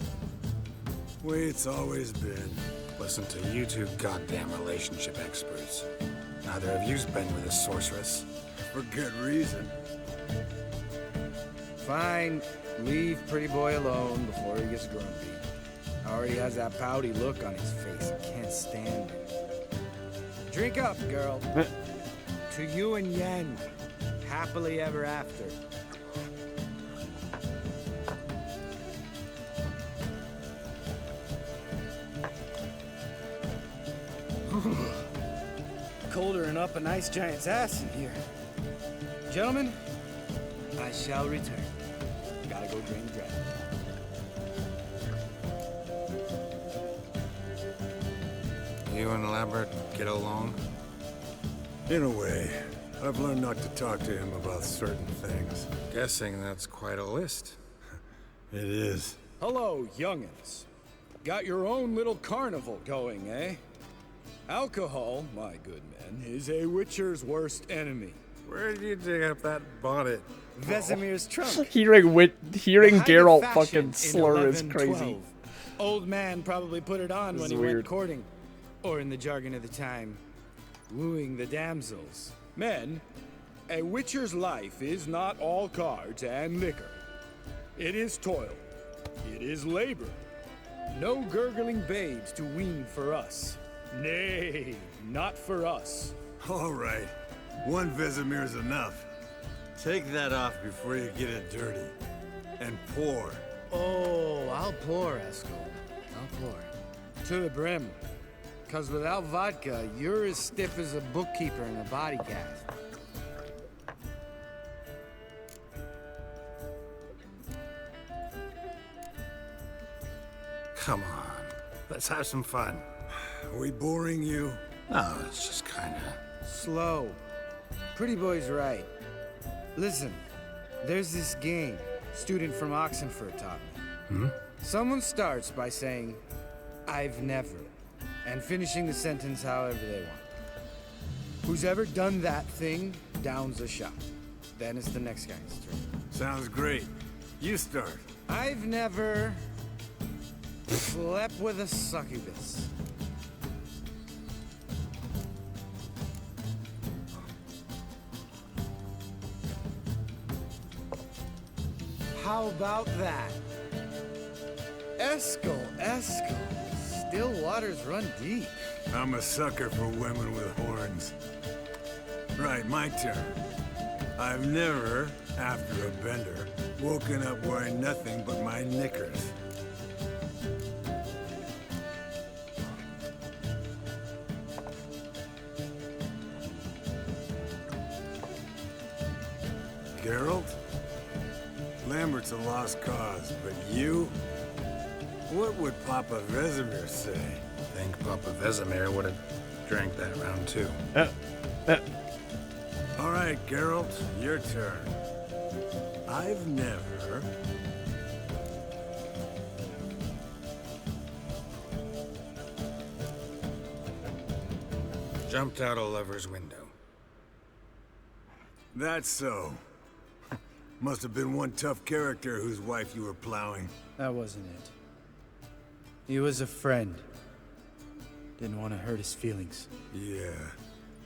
Speaker 9: Way it's always been.
Speaker 3: Listen to you two goddamn relationship experts. Neither of you's been with a sorceress.
Speaker 9: For good reason.
Speaker 5: Fine, leave pretty boy alone before he gets grumpy. Already has that pouty look on his face. I can't stand it. Drink up, girl. To you and Yen. Happily ever after. Colder and up a nice giant's ass in here. Gentlemen, I shall return. Gotta go drain the dragon.
Speaker 3: You and Lambert get along?
Speaker 9: In a way. I've learned not to talk to him about certain things.
Speaker 3: Guessing that's quite a list.
Speaker 9: It is.
Speaker 10: Hello, youngins. Got your own little carnival going, eh? Alcohol, my good men, is a witcher's worst enemy.
Speaker 3: Where did you dig up that bonnet?
Speaker 5: Vesemir's trunk.
Speaker 1: Hearing
Speaker 5: Behind
Speaker 1: Geralt
Speaker 5: the fashion
Speaker 1: fucking
Speaker 5: in
Speaker 1: slur is
Speaker 5: 1112.
Speaker 1: crazy.
Speaker 5: Old man probably put it on
Speaker 1: This
Speaker 5: when
Speaker 1: is
Speaker 5: he went
Speaker 1: weird.
Speaker 5: courting. Or in the jargon of the time, wooing the damsels.
Speaker 10: Men, a witcher's life is not all cards and liquor. It is toil. It is labor. No gurgling babes to wean for us. Nay, not for us.
Speaker 9: All right. One Vesemir's enough. Take that off before you get it dirty. And pour.
Speaker 5: Oh, I'll pour, Eskel. I'll pour. To the brim. Cause without vodka, you're as stiff as a bookkeeper in a body cast.
Speaker 3: Come on, let's have some fun.
Speaker 9: Are we boring you?
Speaker 3: No, it's just kinda...
Speaker 5: Slow. Pretty boy's right. Listen, there's this game student from Oxenford taught me. Someone starts by saying, I've never, and finishing the sentence however they want. Who's ever done that thing downs a shot. Then it's the next guy's turn.
Speaker 9: Sounds great. You start.
Speaker 5: I've never slept with a succubus. How about that? Eskel. Still waters run deep.
Speaker 9: I'm a sucker for women with horns. Right, my turn. I've never, after a bender, woken up wearing nothing but my knickers. Geralt? Lambert's a lost cause, but you? What would Papa Vesemir say?
Speaker 3: I think Papa Vesemir would have drank that round too.
Speaker 9: All right, Geralt, your turn. I've never...
Speaker 3: Jumped out a lover's window.
Speaker 9: That's so. Must have been one tough character whose wife you were plowing.
Speaker 5: That wasn't it. He was a friend. Didn't want to hurt his feelings.
Speaker 9: Yeah,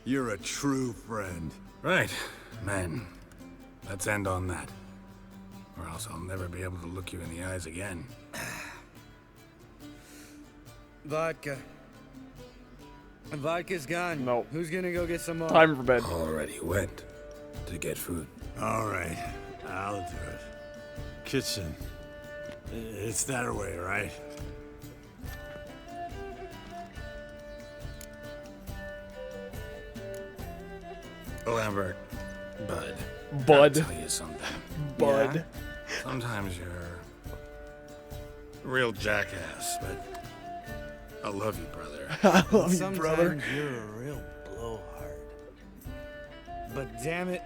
Speaker 9: you're a true friend.
Speaker 3: Right, men. Let's end on that. Or else I'll never be able to look you in the eyes again.
Speaker 5: Vodka. Vodka's gone.
Speaker 1: No.
Speaker 5: Who's gonna go get some more?
Speaker 1: Time for bed.
Speaker 3: Already went to get food.
Speaker 9: All right, I'll do it. Kitchen. It's that way, right?
Speaker 3: Lambert, Bud.
Speaker 1: Bud.
Speaker 3: I'll tell you something.
Speaker 1: Bud.
Speaker 5: Yeah?
Speaker 3: Sometimes you're a real jackass, but I love you, brother.
Speaker 1: I love you,
Speaker 5: Sometimes
Speaker 1: brother.
Speaker 5: you're a real blowhard. But damn it,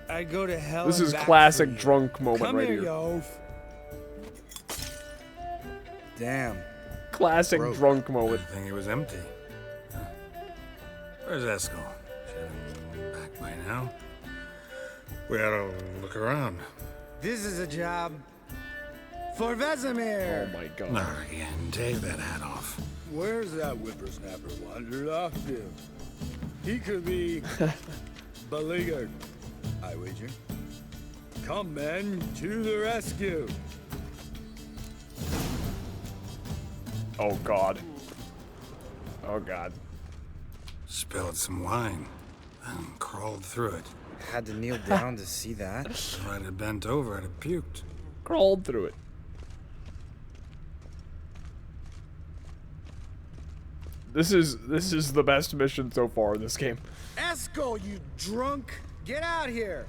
Speaker 5: I'd go to hell.
Speaker 1: This
Speaker 5: and
Speaker 1: is
Speaker 5: back
Speaker 1: classic
Speaker 5: for you.
Speaker 1: drunk moment
Speaker 5: Come
Speaker 1: right
Speaker 5: here,
Speaker 1: here.
Speaker 5: you oaf. Damn.
Speaker 1: Classic
Speaker 5: Broke.
Speaker 1: drunk
Speaker 3: I
Speaker 1: moment.
Speaker 3: think it was empty. Where's Eskel? know? We ought to look around.
Speaker 5: This is a job for Vesemir.
Speaker 1: Oh my god.
Speaker 3: Not again. Take that hat off.
Speaker 10: Where's that whippersnapper wandered off to? He could be beleaguered, I wager. Come, men, to the rescue.
Speaker 1: Oh god. Oh god.
Speaker 3: Spilled some wine. And crawled through it.
Speaker 5: Had to kneel down to see that.
Speaker 3: If I'd have bent over, I'd have puked.
Speaker 1: Crawled through it. This is the best mission so far in this game.
Speaker 5: Esco, you drunk! Get out here!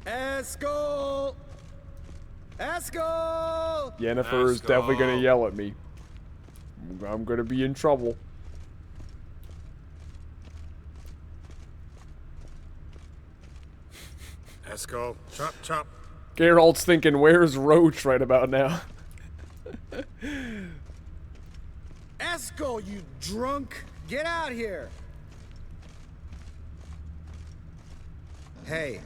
Speaker 5: Esco! Esco!
Speaker 1: Yennefer is definitely gonna yell at me. I'm gonna be in trouble.
Speaker 3: Esco, chop, chop.
Speaker 1: Geralt's thinking, where's Roach right about now?
Speaker 5: Esco, you drunk! Get out here! Hey,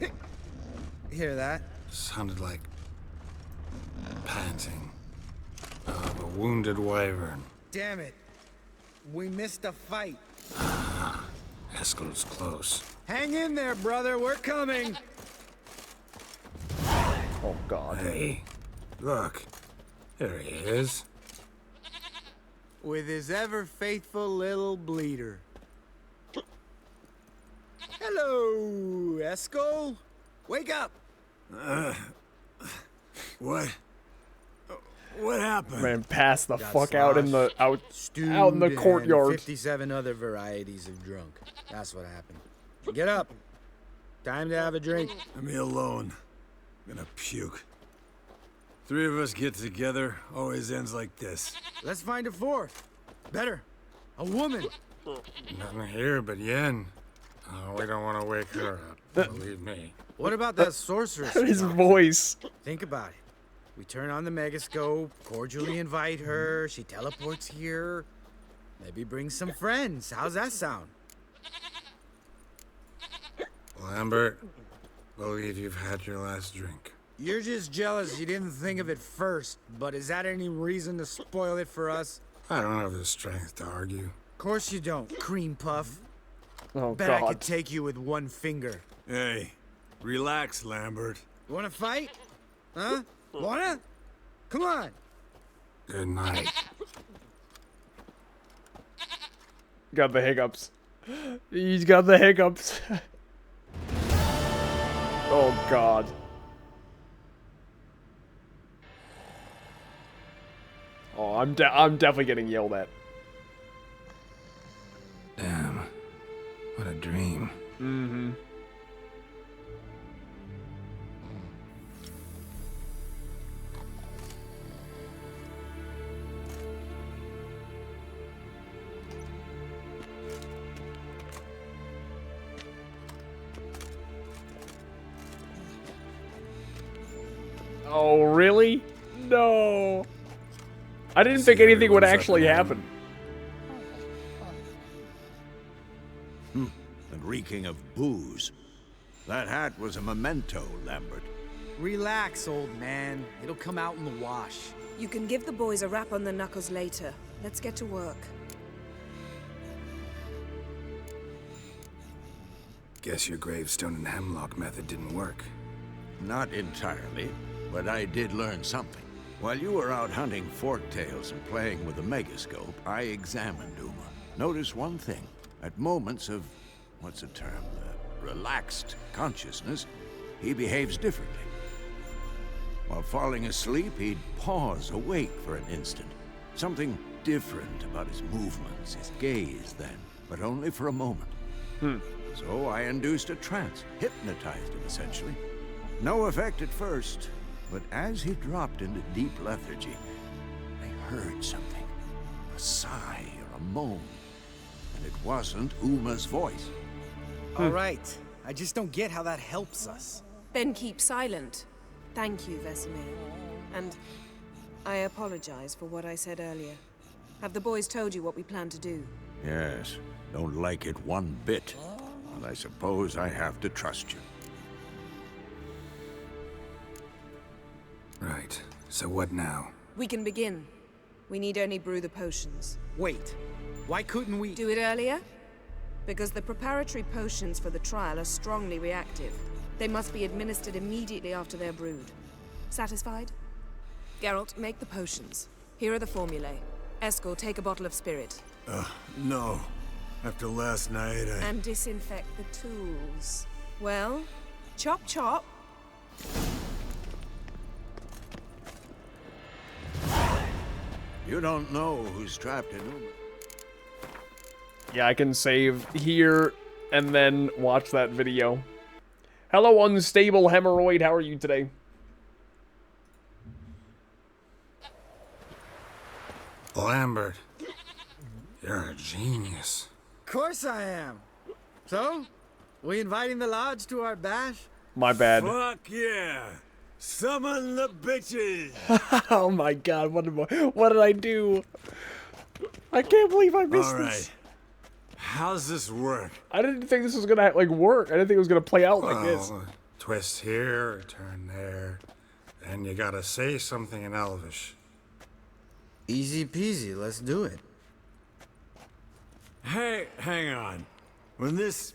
Speaker 5: hear that?
Speaker 3: Sounded like panting of a wounded wyvern.
Speaker 5: Damn it. We missed a fight.
Speaker 3: Esco's close.
Speaker 5: Hang in there, brother. We're coming.
Speaker 1: Oh god.
Speaker 3: Hey, look. There he is.
Speaker 5: With his ever faithful little bleeder. Hello, Esco. Wake up.
Speaker 9: What? What happened?
Speaker 1: Man, pass the
Speaker 5: Got
Speaker 1: fuck out in the out in the
Speaker 5: and
Speaker 1: courtyard.
Speaker 5: 57 other varieties of drunk. That's what happened. Get up. Time to have a drink.
Speaker 9: Let me alone. I'm gonna puke. Three of us get together, always ends like this.
Speaker 5: Let's find a fourth. Better. A woman.
Speaker 3: Nothing here but Yen. Oh, we don't want to wake her up. Believe me.
Speaker 5: What about that sorceress?
Speaker 1: His voice.
Speaker 5: Think about it. We turn on the megascope, cordially invite her, she teleports here. Maybe bring some friends. How's that sound?
Speaker 3: Lambert, believe you've had your last drink.
Speaker 5: You're just jealous you didn't think of it first, but is that any reason to spoil it for us?
Speaker 3: I don't have the strength to argue.
Speaker 5: Of course you don't, cream puff.
Speaker 1: Oh
Speaker 5: Bet I
Speaker 1: god.
Speaker 5: could take you with one finger.
Speaker 9: Hey, relax, Lambert.
Speaker 5: You wanna fight? Huh? Wanna? Come on.
Speaker 3: Good night.
Speaker 1: Got the hiccups. He's got the hiccups. Oh god. Oh, I'm definitely getting yelled at.
Speaker 3: Damn. What a dream.
Speaker 1: Mm-hmm. Oh, really? No. I didn't think anything would actually happen.
Speaker 4: And reeking of booze. That hat was a memento, Lambert.
Speaker 5: Relax, old man. It'll come out in the wash.
Speaker 7: You can give the boys a rap on the knuckles later. Let's get to work.
Speaker 3: Guess your gravestone and hemlock method didn't work.
Speaker 4: Not entirely, but I did learn something. While you were out hunting forktails and playing with the megascope, I examined Uma. Notice one thing. At moments of, what's the term, relaxed consciousness, he behaves differently. While falling asleep, he'd pause awake for an instant. Something different about his movements, his gaze then, but only for a moment. So I induced a trance, hypnotized him essentially. No effect at first, but as he dropped into deep lethargy, I heard something. A sigh or a moan. And it wasn't Uma's voice.
Speaker 5: All right. I just don't get how that helps us.
Speaker 7: Then keep silent. Thank you, Vesemir. And I apologize for what I said earlier. Have the boys told you what we plan to do?
Speaker 4: Yes, don't like it one bit. But I suppose I have to trust you.
Speaker 3: Right. So what now?
Speaker 7: We can begin. We need only brew the potions.
Speaker 5: Wait, why couldn't we...
Speaker 7: Do it earlier? Because the preparatory potions for the trial are strongly reactive. They must be administered immediately after they're brewed. Satisfied? Geralt, make the potions. Here are the formulae. Eskel, take a bottle of spirit.
Speaker 9: No. After last night,
Speaker 7: And disinfect the tools. Well, chop chop.
Speaker 4: You don't know who's trapped in Uma.
Speaker 1: Yeah, I can save here and then watch that video. Hello, Unstable Hemorrhoid. How are you today?
Speaker 3: Lambert, you're a genius.
Speaker 5: Of course I am. So, we inviting the lodge to our bash?
Speaker 1: My bad.
Speaker 9: Fuck yeah! Summon the bitches!
Speaker 1: Oh my god, what did I do? I can't believe I missed
Speaker 9: All right.
Speaker 1: this.
Speaker 9: How's this work?
Speaker 1: I didn't think this was gonna like work. I didn't think it was gonna play out like this.
Speaker 3: Twist here, turn there, and you gotta say something in Elvish.
Speaker 5: Easy peasy, let's do it.
Speaker 9: Hey, hang on. When this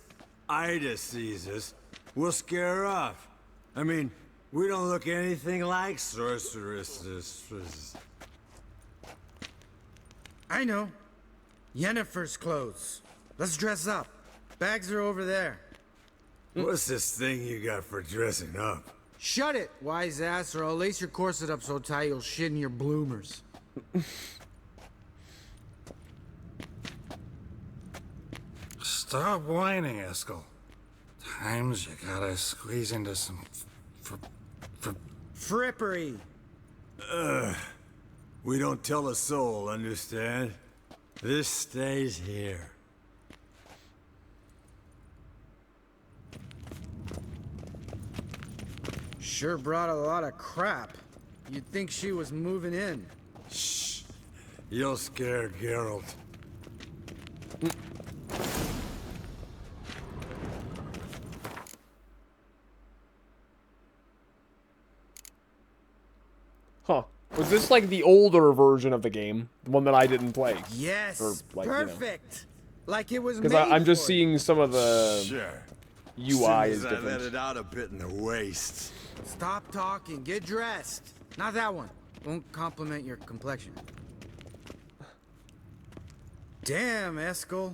Speaker 9: Ida sees us, we'll scare her off. I mean, we don't look anything like sorceresses.
Speaker 5: I know. Yennefer's clothes. Let's dress up. Bags are over there.
Speaker 9: What's this thing you got for dressing up?
Speaker 5: Shut it, wise ass, or I'll lace your corset up so tight you'll shit in your bloomers.
Speaker 3: Stop whining, Eskel. Times you gotta squeeze into some
Speaker 5: frippery.
Speaker 9: We don't tell a soul, understand? This stays here.
Speaker 5: Sure brought a lot of crap. You'd think she was moving in.
Speaker 9: Shh. You'll scare Geralt.
Speaker 1: Huh. Was this like the older version of the game? The one that I didn't play?
Speaker 5: Yes,
Speaker 1: Or, like,
Speaker 5: perfect. Like it was
Speaker 1: Because
Speaker 5: made
Speaker 1: I'm just
Speaker 5: for
Speaker 1: seeing some of the
Speaker 9: Sure.
Speaker 1: UI is
Speaker 9: Soon as I let
Speaker 1: different.
Speaker 9: it out a bit in the waist.
Speaker 5: it. Stop talking, get dressed. Not that one. Won't compliment your complexion. Damn, Eskel.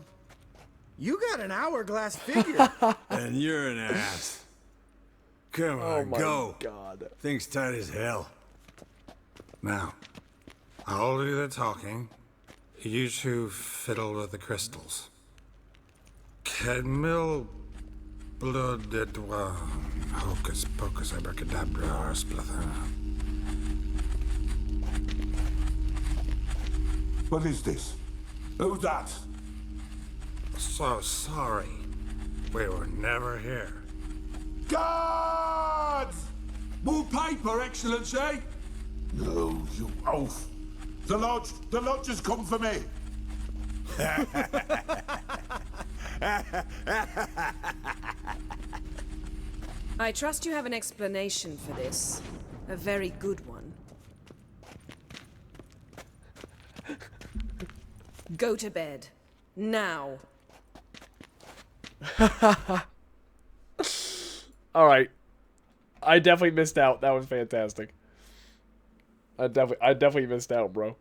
Speaker 5: You got an hourglass figure.
Speaker 9: And you're an ass. Come
Speaker 1: Oh
Speaker 9: on,
Speaker 1: my
Speaker 9: go.
Speaker 1: god.
Speaker 9: Thing's tight as hell.
Speaker 3: Now, I'll do the talking. You two fiddle with the crystals. Cadmil blood de doigt. Hocus pocus abracadabra arsplatha.
Speaker 12: What is this? Who's that?
Speaker 3: So sorry. We were never here.
Speaker 12: Guards! More paper, Excellency! No, you oaf. The lodge has come for me.
Speaker 7: I trust you have an explanation for this. A very good one. Go to bed. Now.
Speaker 1: Alright. I definitely missed out. That was fantastic. I definitely missed out, bro.